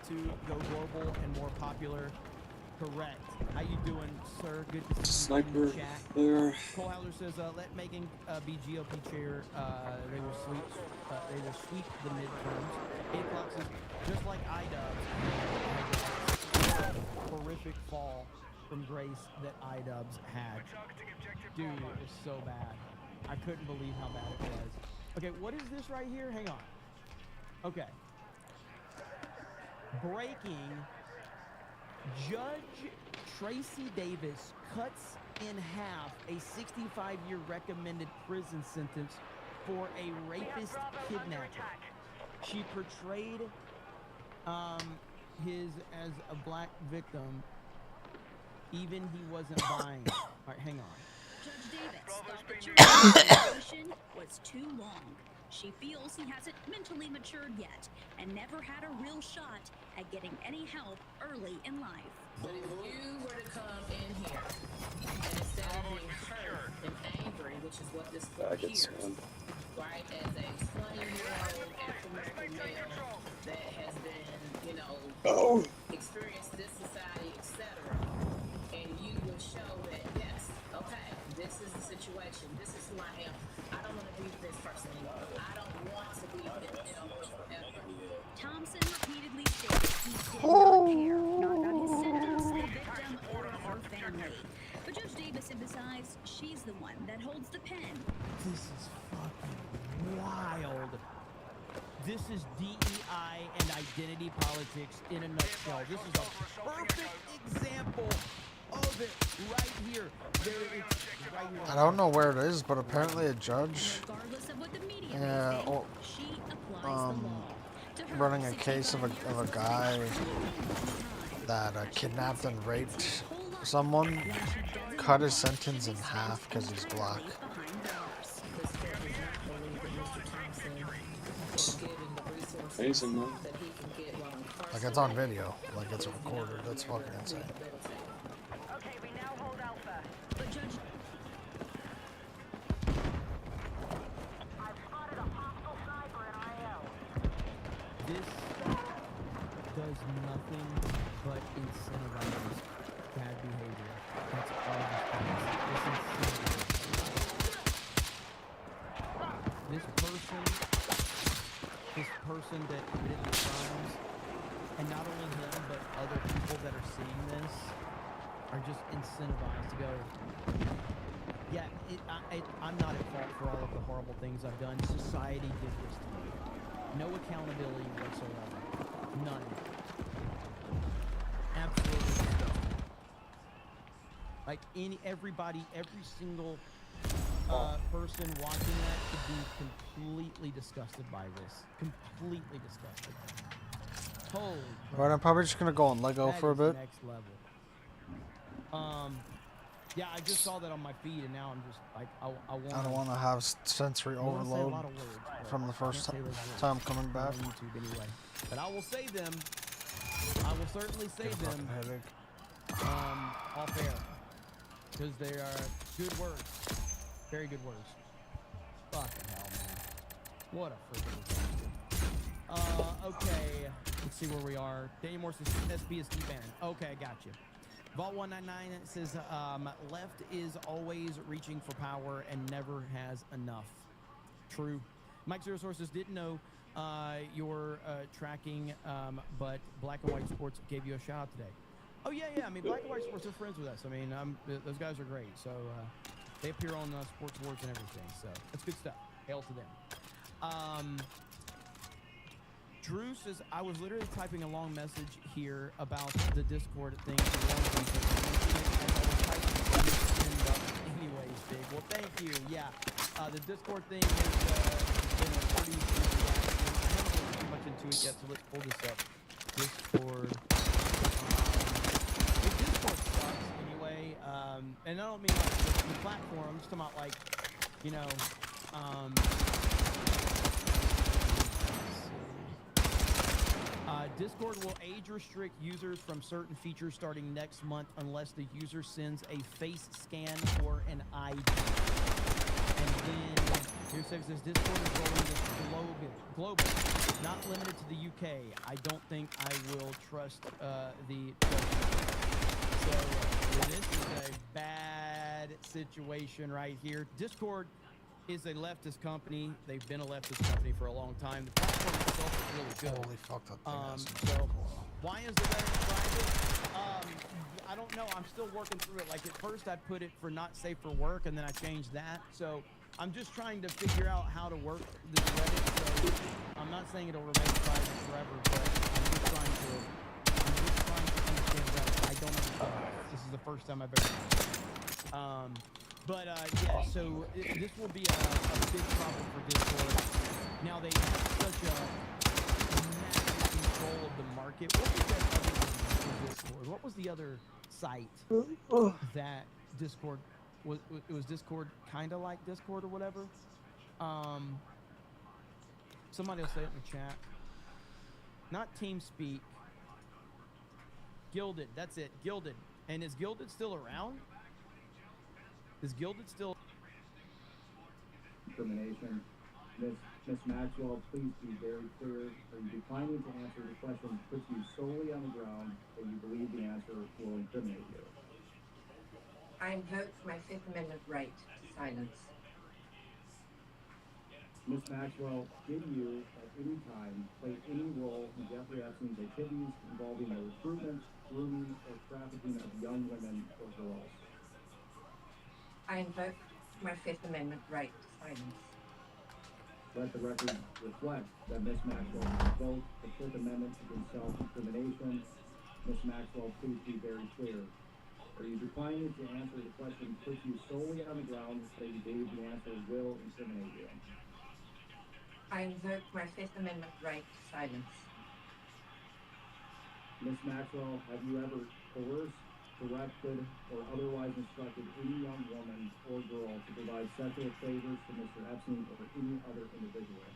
to go global and more popular. Correct. How you doing, sir? Good to see you in the chat. There. Cole Howler says, let Megan be GOP chair. They will sweep the midterms. 8 o'clock says, just like iDubbbz, horrific fall from grace that iDubbbz had. Dude, it was so bad. I couldn't believe how bad it was. Okay, what is this right here? Hang on. Okay. Breaking. Judge Tracy Davis cuts in half a 65-year recommended prison sentence for a rapist kidnapper. She portrayed his as a black victim. Even he wasn't buying. All right, hang on. Judge Davis thought the jury's investigation was too long. She feels he hasn't mentally matured yet and never had a real shot at getting any help early in life. But if you were to come in here and instead of being hurt and angry, which is what this court hears, right, as a 20-year-old African-American male that has been, you know, experienced this society, etc., and you would show that, yes, okay, this is the situation, this is who I am, I don't want to be this person anymore, I don't want to be this, Thompson repeatedly stated he did not care, not about his sentence, the victim, or her family. But Judge Davis emphasized she's the one that holds the pen. This is fucking wild. This is DEI and identity politics in a nutshell. This is a perfect example of it right here. Right here. I don't know where it is, but apparently a judge running a case of a guy that kidnapped and raped someone, cut his sentence in half because he's black. Amazing, man. Like, it's on video. Like, it's recorded. That's fucking insane. Okay, we now hold Alpha. But Judge... I've spotted a hostile sniper in IL. This does nothing but incentivize bad behavior. That's all this does. This person that committed the crimes, and not only him, but other people that are seeing this, are just incentivized to go, yeah, I'm not at fault for all of the horrible things I've done. Society did this to me. No accountability whatsoever. None. Absolutely disgusting. Like everybody, every single person watching that should be completely disgusted by this. Completely disgusted. Holy crap. Right, I'm probably just gonna go on Lego for a bit. Next level. Yeah, I just saw that on my feed, and now I'm just like, I don't want to have sensory overload from the first time coming back. On YouTube anyway, but I will save them. I will certainly save them. off air because they are good words, very good words. Fucking hell, man! What a freaking disaster. Okay, let's see where we are. Daniel Morse says SB is Steve Bannon. Okay, I got you. Vault 199 says left is always reaching for power and never has enough. True. Mike Zero Sources didn't know your tracking, but Black and White Sports gave you a shout out today. Oh yeah. I mean, Black and White Sports are friends with us. I mean, those guys are great. So they appear on Sports Awards and everything. So that's good stuff. Hail to them. Drew says, I was literally typing a long message here about the Discord thing. Anyways, Big. Well, thank you. Yeah, the Discord thing has been a pretty easy reaction. I haven't looked too much into it yet, so let's pull this up. Discord. The Discord sucks anyway. And I don't mean like the platform. I'm just talking about like, you know, Discord will age restrict users from certain features starting next month unless the user sends a face scan or an ID. And then here says Discord is rolling this global, not limited to the UK. I don't think I will trust the. So this is a bad situation right here. Discord is a leftist company. They've been a leftist company for a long time. The platform itself is really good. Holy fuck, that thing is so why is the Reddit private? I don't know. I'm still working through it. Like at first I put it for not safe for work and then I changed that. So I'm just trying to figure out how to work this Reddit. So I'm not saying it'll remain private forever, but I'm just trying to understand Reddit. I don't understand. This is the first time I've ever done it. Yeah, so this will be a big problem for Discord. Now they have such a massive control of the market. What was that other one for Discord? What was the other site that Discord was? It was Discord, kind of like Discord or whatever. Somebody will say it in the chat. Not TeamSpeak. Gilded. That's it. Gilded. And is Gilded still around? Is Gilded still? Discrimination. Miss Maxwell, please be very clear. Are you declining to answer the question puts you solely on the ground that you believe the answer will incriminate you? I invoke my Fifth Amendment right to silence. Miss Maxwell, did you at any time play any role in Jeffrey Epstein's activities involving the recruitment, grooming, or trafficking of young women or girls? I invoke my Fifth Amendment right to silence. Let the record reflect that Miss Maxwell invoked the Fifth Amendment against self-incrimination. Miss Maxwell, please be very clear. Are you declining to answer the question puts you solely on the ground that you believe the answer will incriminate you? I invoke my Fifth Amendment right to silence. Miss Maxwell, have you ever coerced, directed, or otherwise instructed any young woman or girl to provide sexual favors to Mr. Epstein or any other individual?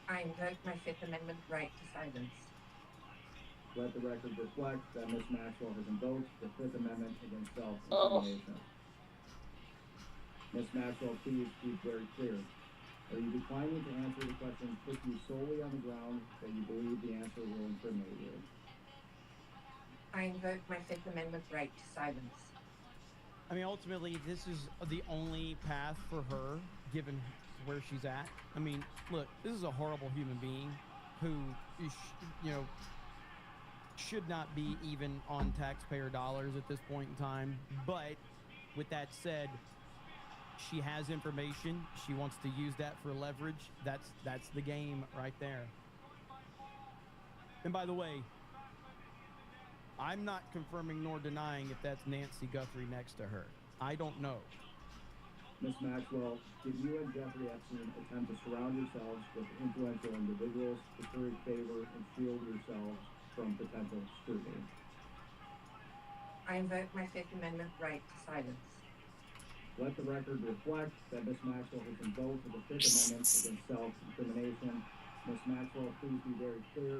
I invoke my Fifth Amendment right to silence. Let the record reflect that Miss Maxwell has invoked the Fifth Amendment against self-incrimination. Miss Maxwell, please be very clear. Are you declining to answer the question put you solely on the ground that you believe the answer will incriminate you? I invoke my Fifth Amendment right to silence. I mean, ultimately, this is the only path for her, given where she's at. I mean, look, this is a horrible human being who, should not be even on taxpayer dollars at this point in time. But with that said, she has information. She wants to use that for leverage. That's the game right there. And by the way, I'm not confirming nor denying if that's Nancy Guthrie next to her. I don't know. Miss Maxwell, did you and Jeffrey Epstein attempt to surround yourselves with influential individuals to curry favor and shield yourselves from potential scrutiny? I invoke my Fifth Amendment right to silence. Let the record reflect that Miss Maxwell has invoked the Fifth Amendment against self-incrimination. Miss Maxwell, please be very clear.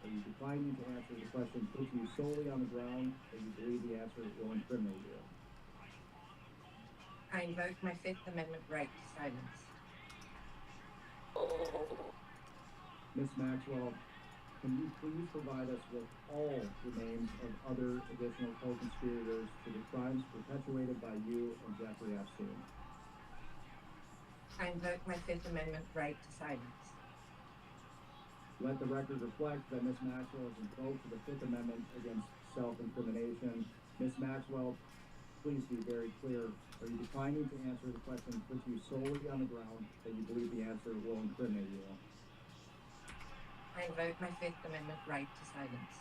Are you declining to answer the question put to you solely on the ground that you believe the answer will incriminate you? I invoke my Fifth Amendment right to silence. Ms. Maxwell, can you please provide us with all the names of other additional co-conspirators to the crimes perpetuated by you and Jeffrey Epstein? I invoke my Fifth Amendment right to silence. Let the record reflect that Ms. Maxwell has invoked the Fifth Amendment against self-incrimination. Ms. Maxwell, please be very clear. Are you declining to answer the question put to you solely on the ground that you believe the answer will incriminate you? I invoke my Fifth Amendment right to silence.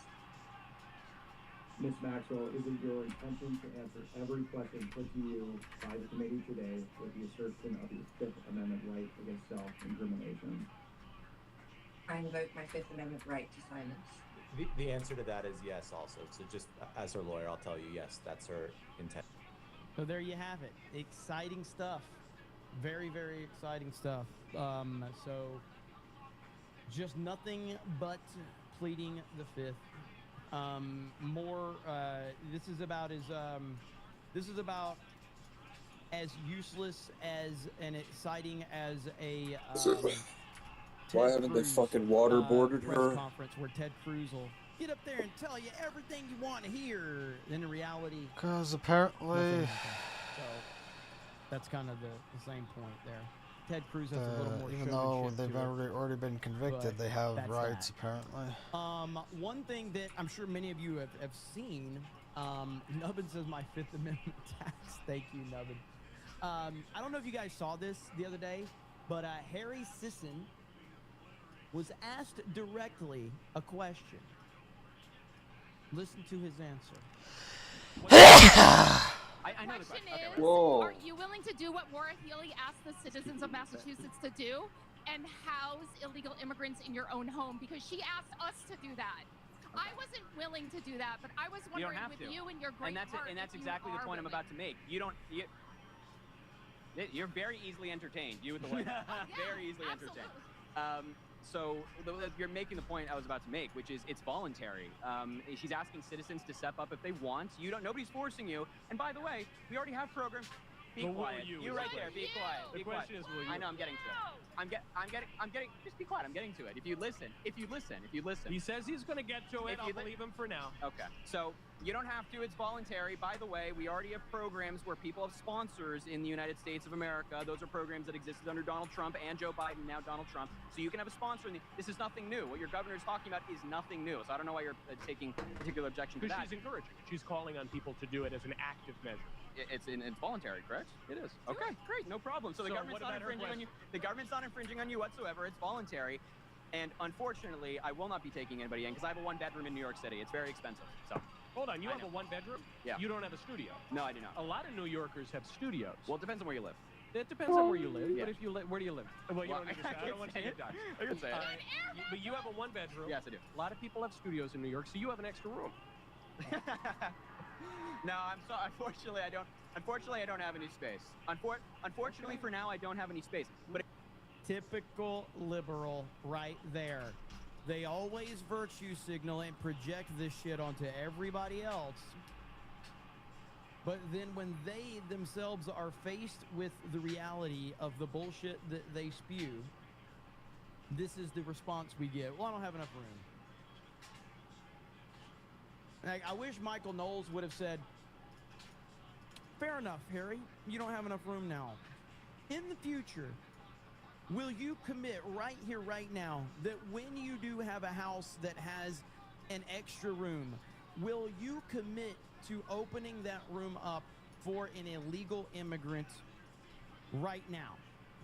Ms. Maxwell, is it your intention to answer every question put to you by the committee today with the assertion of your Fifth Amendment right against self-incrimination? I invoke my Fifth Amendment right to silence. The answer to that is yes also. So just as her lawyer, I'll tell you, yes, that's her intent. So there you have it. Exciting stuff. Very, very exciting stuff. So just nothing but pleading the Fifth. This is about as useless as and exciting as a Why haven't they fucking waterboarded press her? conference where Ted Cruz will get up there and tell you everything you want to hear. Then in reality, Because apparently, so that's kind of the same point there. Ted Cruz has a little more even though they've to it, already been convicted, but they have that's rights that. apparently. One thing that I'm sure many of you have seen, Nubbin says my Fifth Amendment tax. Thank you, Nubbin. I don't know if you guys saw this the other day, but Harry Sisson was asked directly a question. Listen to his answer. I know the question is, Whoa. are you willing to do what Maura Healey asked the citizens of Massachusetts to do and house illegal immigrants in your own home? Because she asked us to do that. I wasn't willing to do that, but I was wondering with you and your great heart. And that's exactly the point I'm about to make. You're very easily entertained. You with the lawyer. Very easily entertained. So you're making the point I was about to make, which is it's voluntary. She's asking citizens to step up if they want. Nobody's forcing you. And by the way, we already have programs. Be quiet. You right there. Be quiet. The question is, will you? I know. I'm getting to it. I'm getting. Just be quiet. I'm getting to it. If you listen. He says he's going to get to it. I'll believe him for now. Okay. So you don't have to. It's voluntary. By the way, we already have programs where people have sponsors in the United States of America. Those are programs that existed under Donald Trump and Joe Biden, now Donald Trump. So you can have a sponsor. This is nothing new. What your governor is talking about is nothing new. So I don't know why you're taking particular objection to that. Because she's encouraging. She's calling on people to do it as an active measure. It's voluntary, correct? It is. Okay, great, no problem. So the government's not infringing on you. The government's not infringing on you whatsoever. It's voluntary. And unfortunately, I will not be taking anybody in because I have a one-bedroom in New York City. It's very expensive. So hold on, you have a one-bedroom? Yeah. You don't have a studio? No, I do not. A lot of New Yorkers have studios. Well, it depends on where you live. It depends on where you live. Yeah. But if you live, where do you live? Well, you don't need to say. I don't want to get done. I can say it. But you have a one-bedroom. Yes, I do. A lot of people have studios in New York, so you have an extra room. No, I'm sorry. Unfortunately, I don't. Unfortunately, I don't have any space. Unfortunately, for now, I don't have any space. But typical liberal, right there. They always virtue signal and project this shit onto everybody else. But then when they themselves are faced with the reality of the bullshit that they spew, this is the response we get. Well, I don't have enough room. Like, I wish Michael Knowles would have said, fair enough, Harry, you don't have enough room now. In the future, will you commit right here, right now, that when you do have a house that has an extra room, will you commit to opening that room up for an illegal immigrant right now?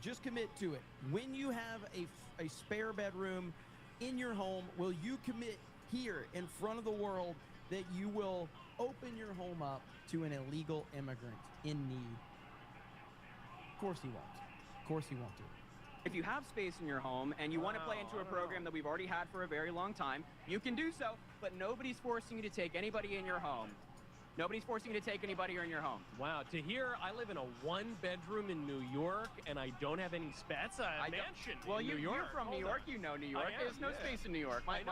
Just commit to it. When you have a spare bedroom in your home, will you commit here in front of the world that you will open your home up to an illegal immigrant in need? Of course he won't. Of course he won't do it. if you have space in your home and you want to play into a program that we've already had for a very long time, you can do so, but nobody's forcing you to take anybody in your home. Nobody's forcing you to take anybody or in your home. Wow, to hear I live in a 1-bedroom in New York and I don't have any space. That's a mansion Well, in New York. you're from New York. You know New York. There's no space in New York. My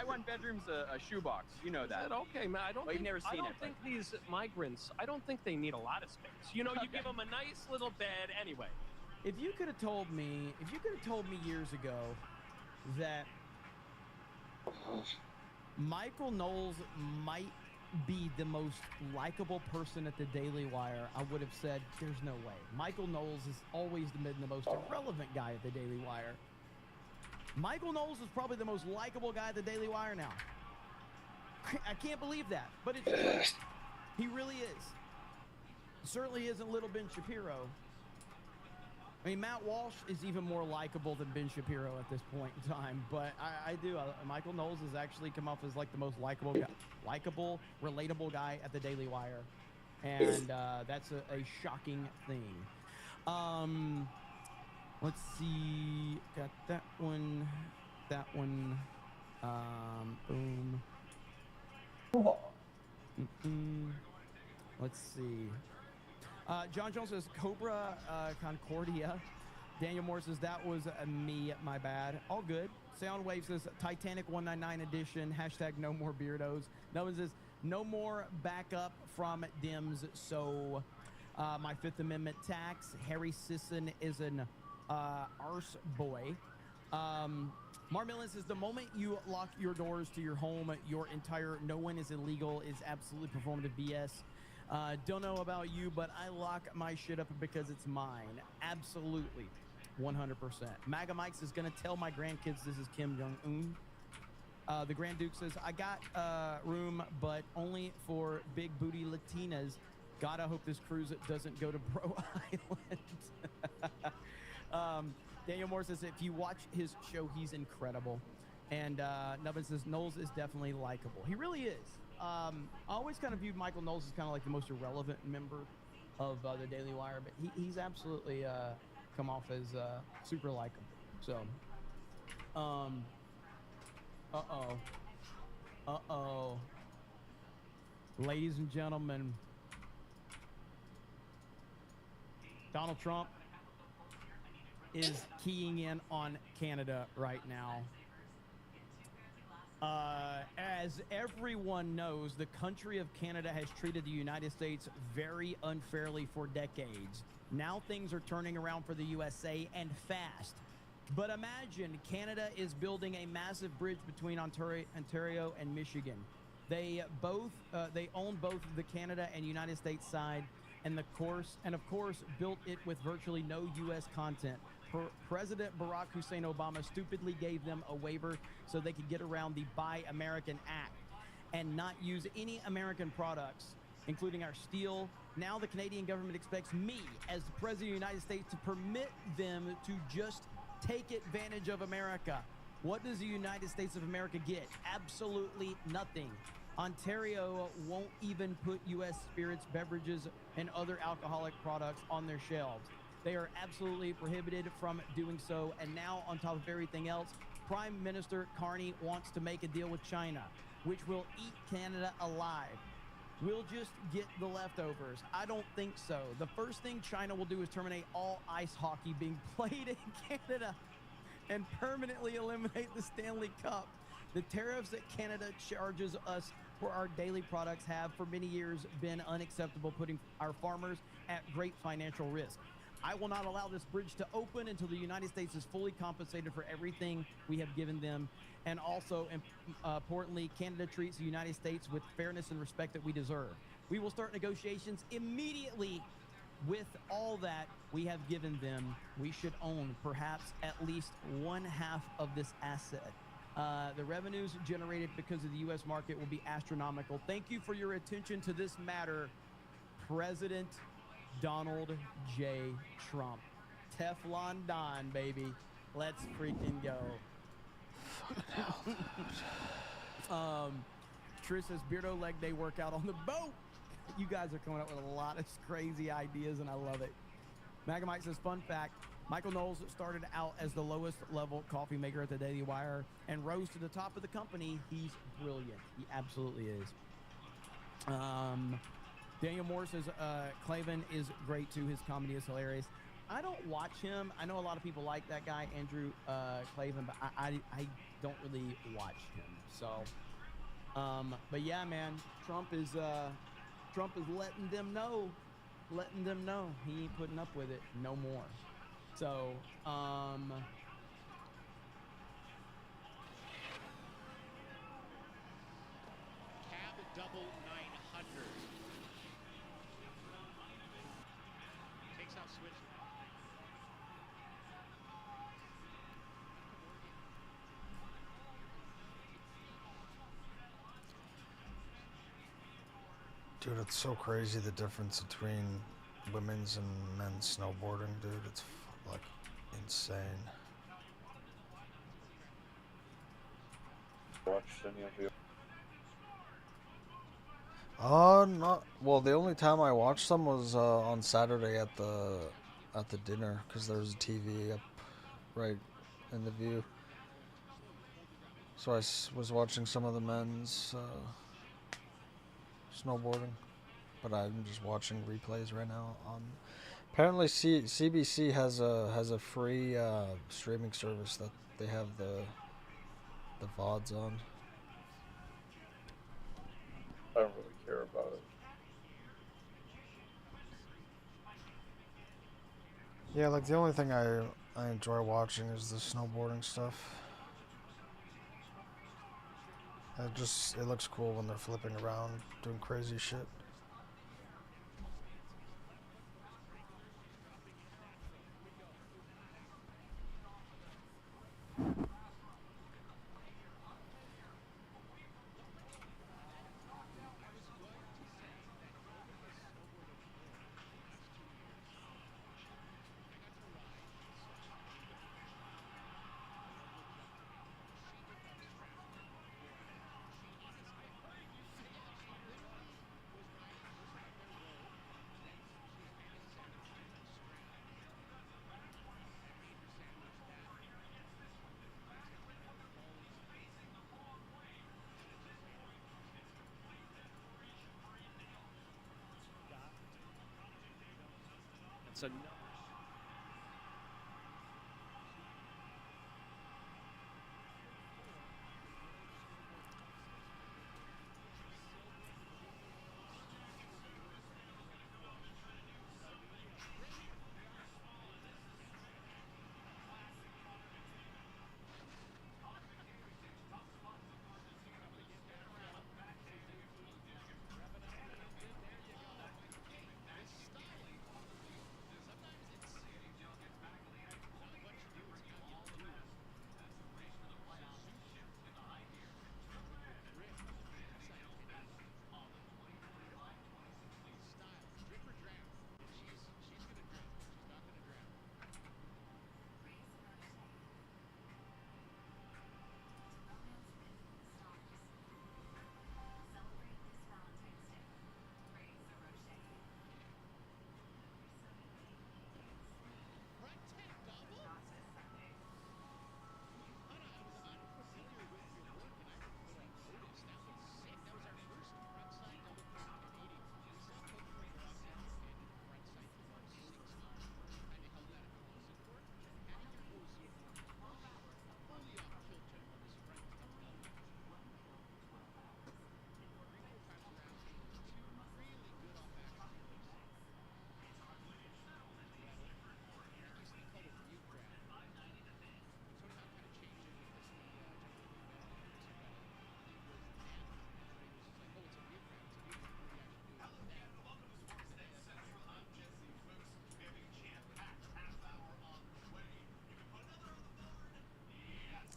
one bedroom's a shoebox. You know that. Okay, man. I don't Well, think, you've never seen I don't it, think these migrants, I don't think they need a lot of space. You know, you give them a nice little bed anyway. If you could have told me years ago that Michael Knowles might be the most likable person at the Daily Wire, I would have said there's no way. Michael Knowles has always been the most irrelevant guy at the Daily Wire. Michael Knowles is probably the most likable guy at the Daily Wire now. I can't believe that, but it's true. He really is. Certainly isn't little Ben Shapiro. I mean, Matt Walsh is even more likable than Ben Shapiro at this point in time, but I do. Michael Knowles has actually come off as like the most likable, relatable guy at the Daily Wire, and that's a shocking thing. Let's see. Got that one. Boom. Let's see. John Jones says Cobra Concordia. Daniel Moore says that was me, my bad. All good. Soundwave says Titanic 199 edition. Hashtag no more beardos. No one says no more backup from Dims. So my Fifth Amendment tax. Harry Sisson is an arse boy. Marmillin says the moment you lock your doors to your home, your entire no one is illegal is absolutely performative BS. Don't know about you, but I lock my shit up because it's mine. Absolutely. 100%. MAGA Mike's is going to tell my grandkids this is Kim Jong-un. The Grand Duke says, I got room, but only for big booty Latinas. God, I hope this cruise doesn't go to Bro Island. Daniel Moore says, if you watch his show, he's incredible. And Nubbin says, Knowles is definitely likable. He really is. I always kind of viewed Michael Knowles as kind of like the most irrelevant member of the Daily Wire, but he's absolutely come off as super likable. So, ladies and gentlemen, Donald Trump is keying in on Canada right now. As everyone knows, the country of Canada has treated the United States very unfairly for decades. Now things are turning around for the USA, and fast. But imagine Canada is building a massive bridge between Ontario and Michigan. They own both the Canada and United States side, and of course built it with virtually no U.S. content. President Barack Hussein Obama stupidly gave them a waiver so they could get around the Buy American Act and not use any American products, including our steel. Now the Canadian government expects me, as the President of the United States, to permit them to just take advantage of America. What does the United States of America get? Absolutely nothing. Ontario won't even put U.S. spirits, beverages, and other alcoholic products on their shelves. They are absolutely prohibited from doing so. And now, on top of everything else, Prime Minister Carney wants to make a deal with China, which will eat Canada alive. We'll just get the leftovers. I don't think so. The first thing China will do is terminate all ice hockey being played in Canada and permanently eliminate the Stanley Cup. The tariffs that Canada charges us for our daily products have for many years been unacceptable, putting our farmers at great financial risk. I will not allow this bridge to open until the United States is fully compensated for everything we have given them. And also, importantly, Canada treats the United States with fairness and respect that we deserve. We will start negotiations immediately with all that we have given them. We should own perhaps at least 1/2 of this asset. The revenues generated because of the U.S. market will be astronomical. Thank you for your attention to this matter, President Donald J. Trump. Teflon Don, baby. Let's freaking go. Trish says, Beardo leg day workout on the boat. You guys are coming up with a lot of crazy ideas, and I love it. Magamite says, fun fact, Michael Knowles started out as the lowest level coffee maker at the Daily Wire and rose to the top of the company. He's brilliant. He absolutely is. Daniel Moore says Clavin is great too. His comedy is hilarious. I don't watch him. I know a lot of people like that guy, Andrew Clavin, but I don't really watch him. So, but yeah, man, Trump is letting them know he ain't putting up with it no more. So, Cab double 900. Takes out switch. Dude, it's so crazy the difference between women's and men's snowboarding, dude. It's like insane. Watched any of you? Not well. The only time I watched them was on Saturday at the dinner, because there was a TV up right in the view. So I was watching some of the men's snowboarding, but I'm just watching replays right now. Apparently, CBC has a free streaming service that they have the VODs on. I don't really care about it. Yeah, like the only thing I enjoy watching is the snowboarding stuff. It looks cool when they're flipping around, doing crazy shit. It's a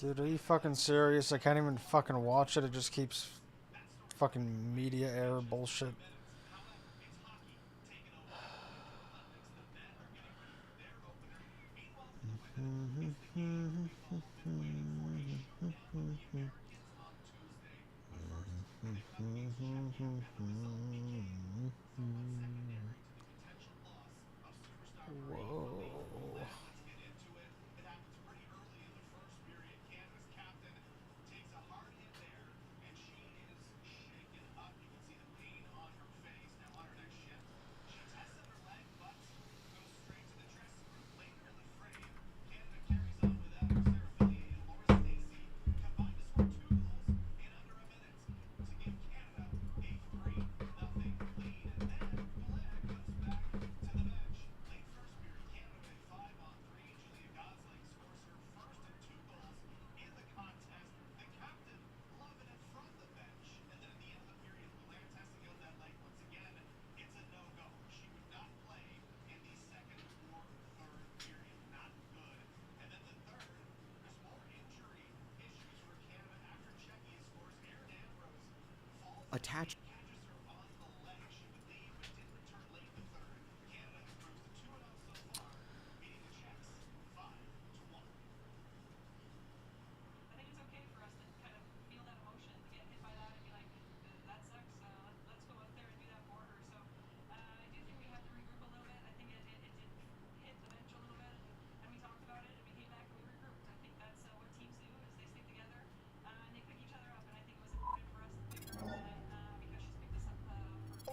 Dude, are you fucking serious? I can't even fucking watch it. It just keeps fucking media error bullshit. Whoa.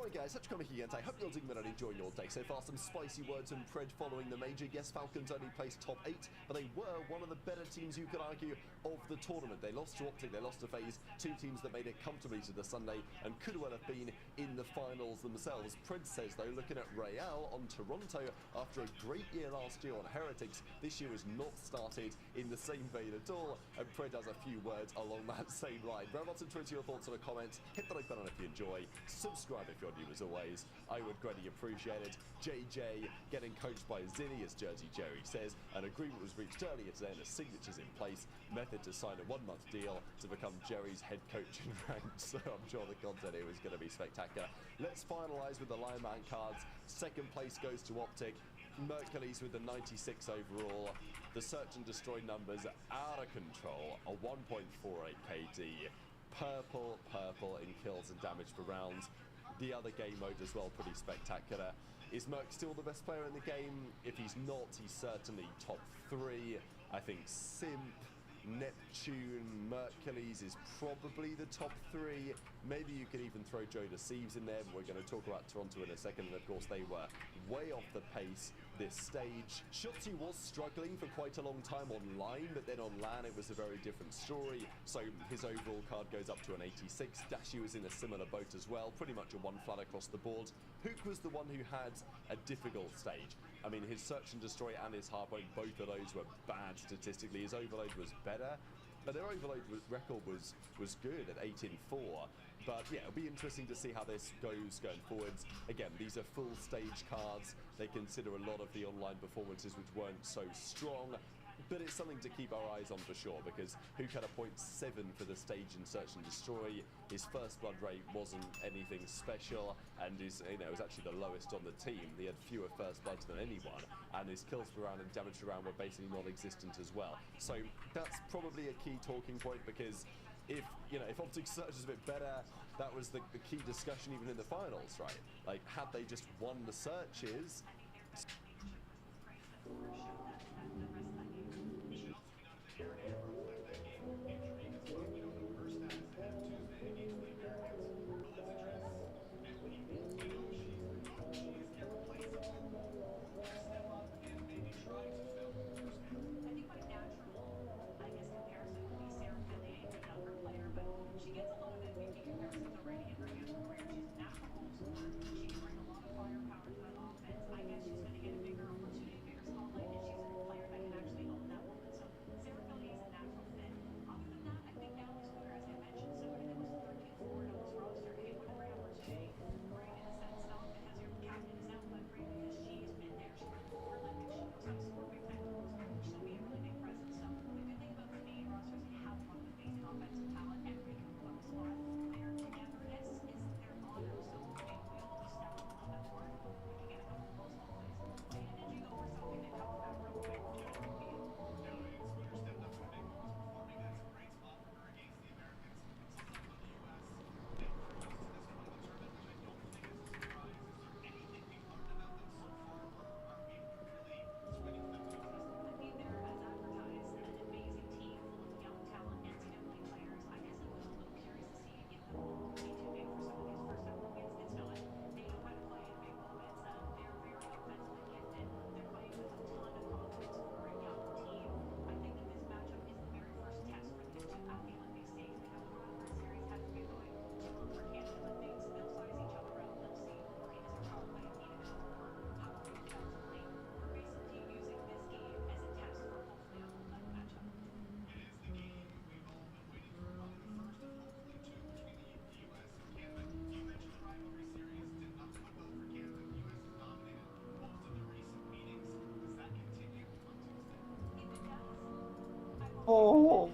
Hi guys, such comic again. I hope you're doing well and enjoying your day so far. Some spicy words from Pred following the major. Yes, Falcons only placed top 8, but they were one of the better teams, you could argue, of the tournament. They lost to Optic, they lost to FaZe, two teams that made it comfortably to the Sunday and could well have been in the finals themselves. Pred says though, looking at Real on Toronto, after a great year last year on Heretics, this year has not started in the same vein at all, and Pred has a few words along that same line. Very much into your thoughts and comments. Hit the like button if you enjoy. Subscribe if you're new as always. I would greatly appreciate it. JJ getting coached by Zinni, as Jersey Jerry says. An agreement was reached earlier today and the signatures in place. Method to sign a 1-month deal to become Jerry's head coach in ranks. So I'm sure the content here is going to be spectacular. Let's finalise with the lineman cards. Second place goes to Optic. Mercules with the 96 overall. The search and destroy numbers out of control. A 1.48 KD. Purple in kills and damage per round. The other game mode as well, pretty spectacular. Is Merc still the best player in the game? If he's not, he's certainly top 3. I think Simp, Neptune, Mercules is probably the top 3. Maybe you could even throw Joe Deceives in there, but we're going to talk about Toronto in a second. And of course, they were way off the pace this stage. Shotzi was struggling for quite a long time online, but then on LAN it was a very different story. So his overall card goes up to an 86. Dashi was in a similar boat as well, pretty much a 1 flat across the board. Hook was the one who had a difficult stage. I mean, his search and destroy and his hardpoint, both of those were bad statistically. His overload was better, but their overload record was good at 18-4. But yeah, it'll be interesting to see how this goes going forwards. Again, these are full stage cards. They consider a lot of the online performances which weren't so strong, but it's something to keep our eyes on for sure, because Hook had a 0.7 for the stage in search and destroy. His first blood rate wasn't anything special, and his, was actually the lowest on the team. He had fewer first bloods than anyone, and his kills per round and damage per round were basically non-existent as well. So that's probably a key talking point, because if Optic's search is a bit better, that was the key discussion even in the finals, right? Like, had they just won the searches. Oh.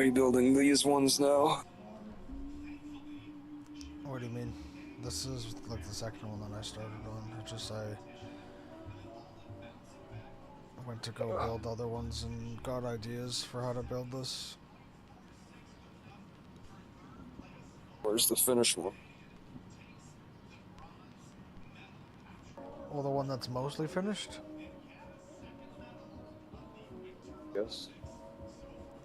Are you building these ones now? What do you mean? This is like the second one that I started on. It's just I went to go build other ones and got ideas for how to build this. Where's the finished one? Well, the one that's mostly finished? Yes.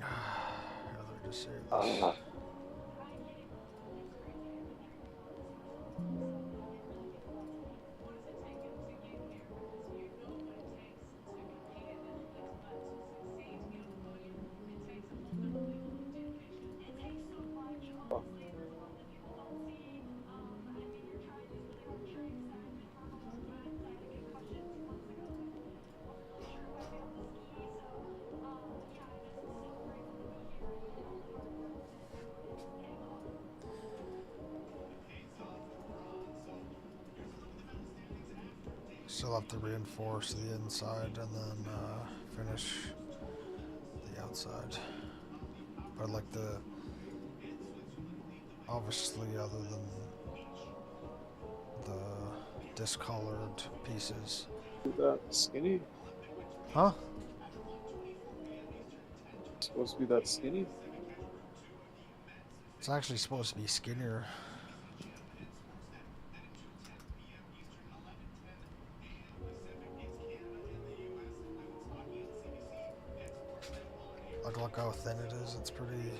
Let me just save this. Still have to reinforce the inside and then finish the outside. But like obviously other than the discolored pieces. That skinny? Huh? Supposed to be that skinny? It's actually supposed to be skinnier. Look how thin it is. It's pretty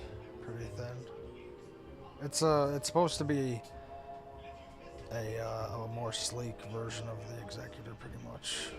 thin. It's supposed to be a more sleek version of the Executor, pretty much.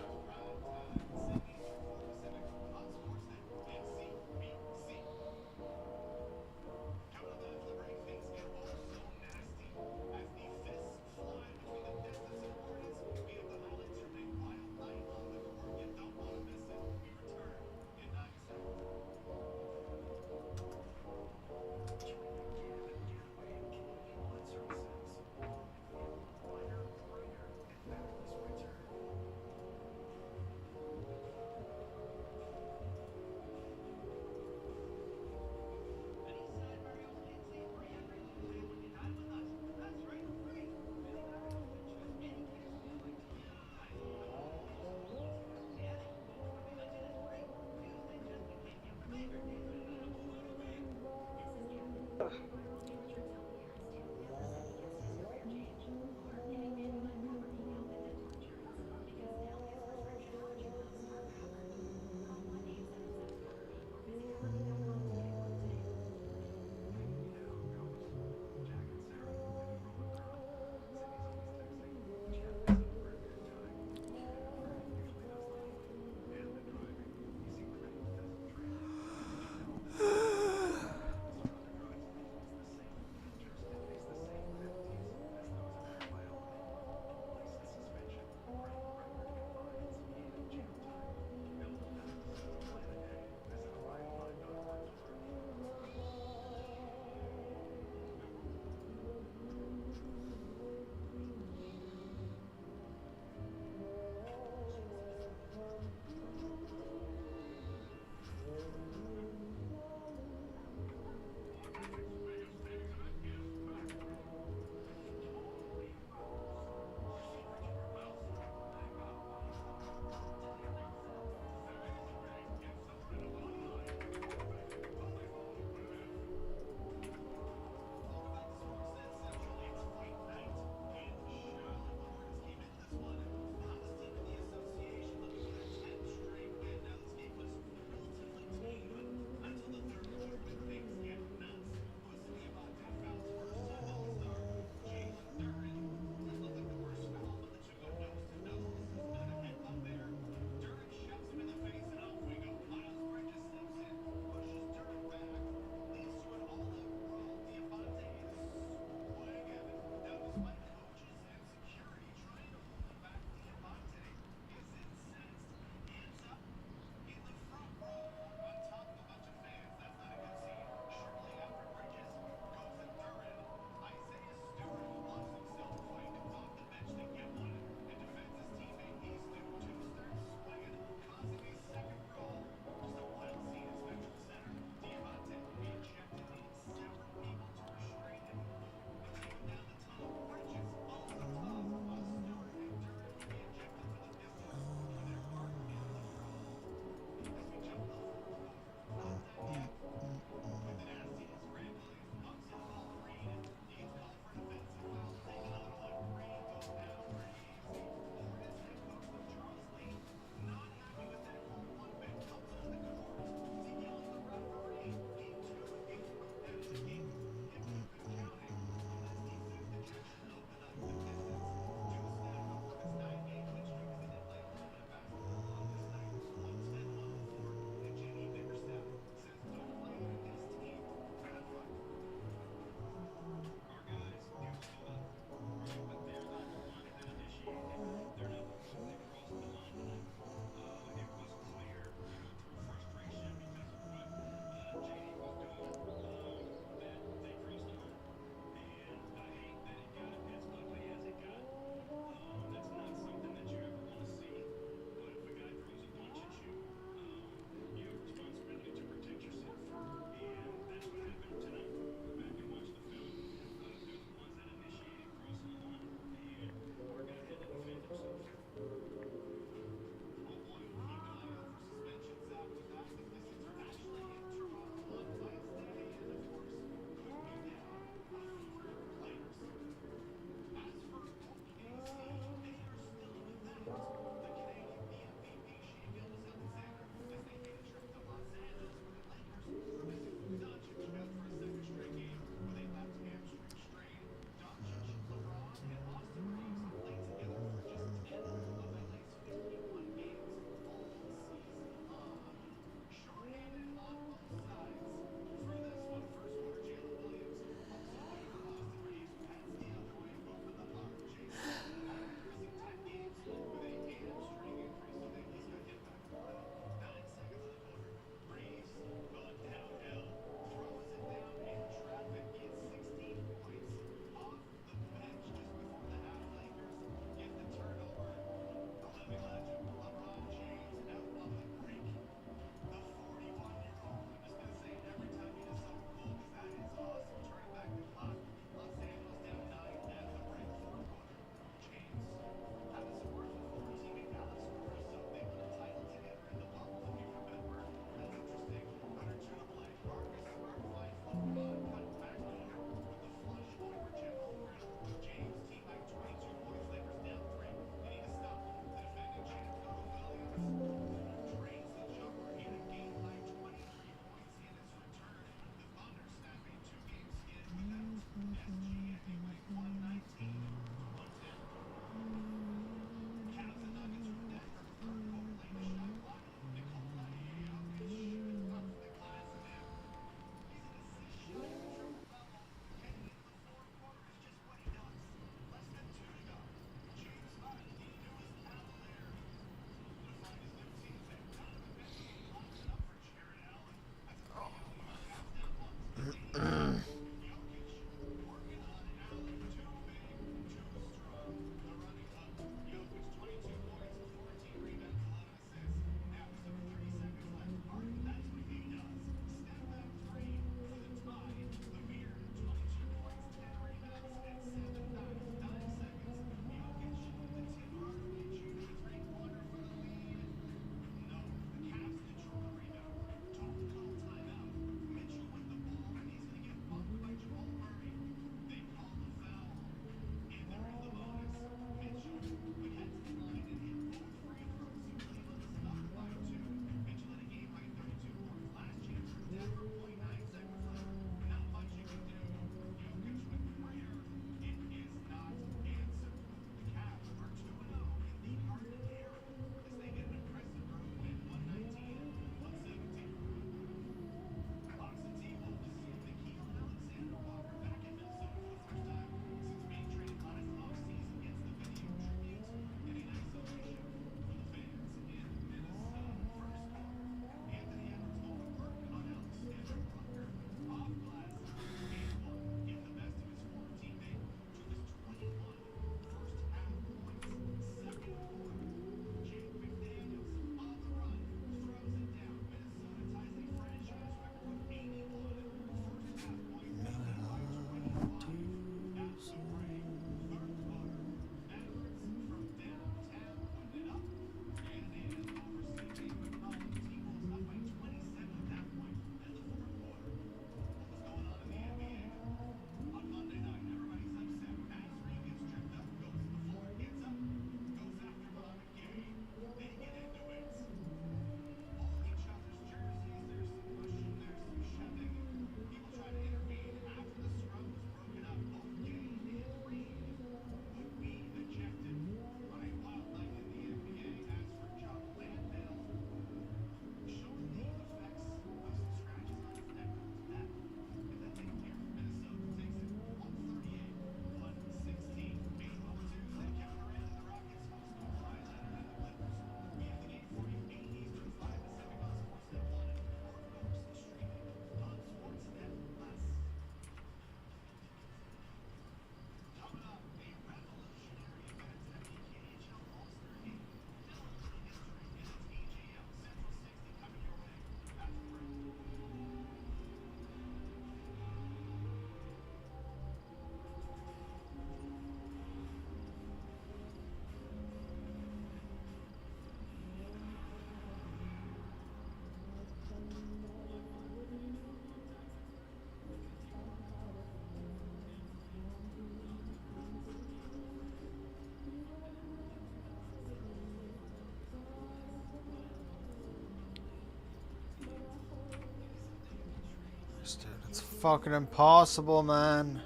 sucks, dude. It's fucking impossible, man.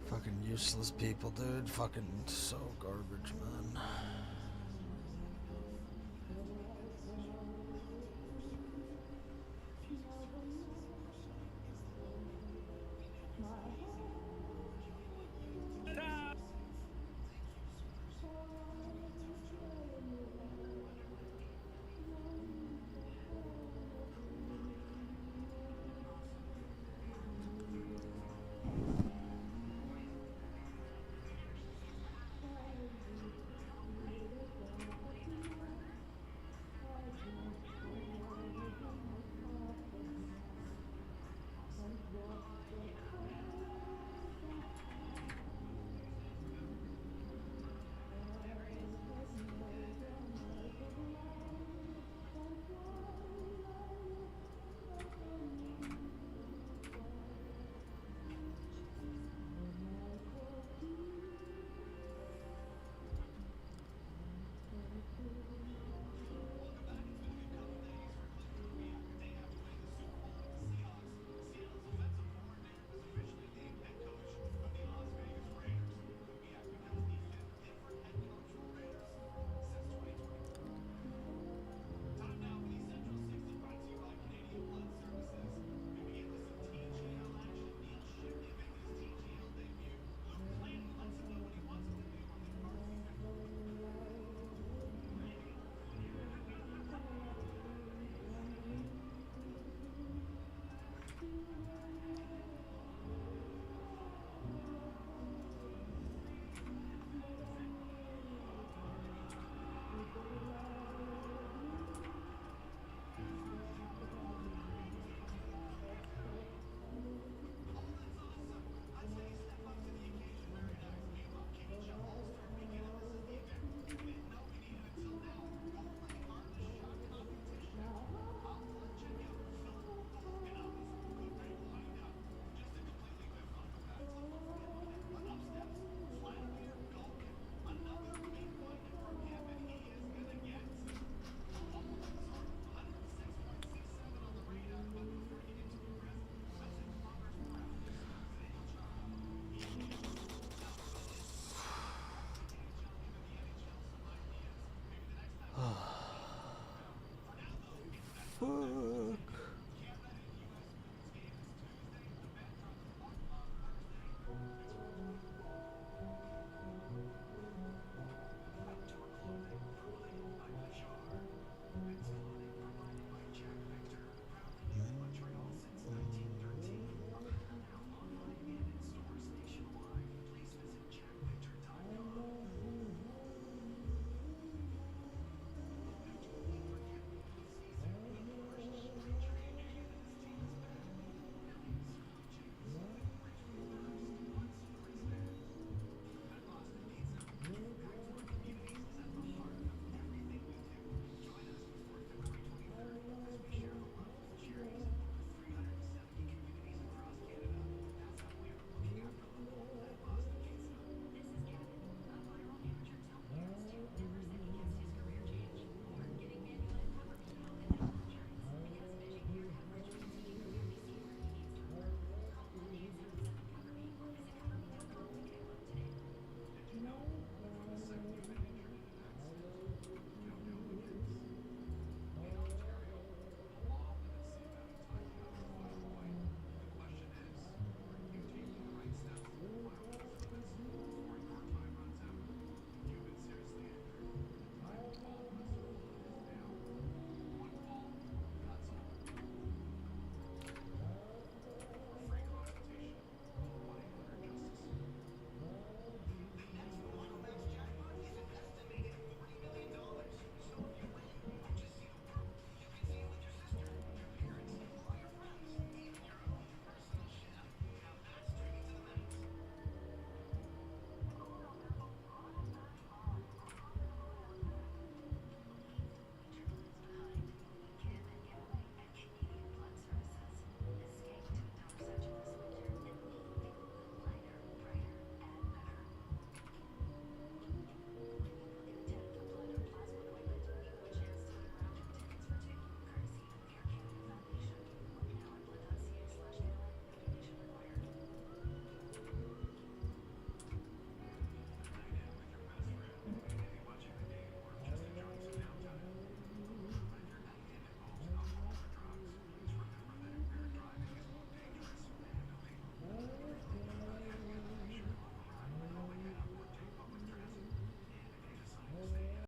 Fucking useless people, dude. Fucking so garbage, man.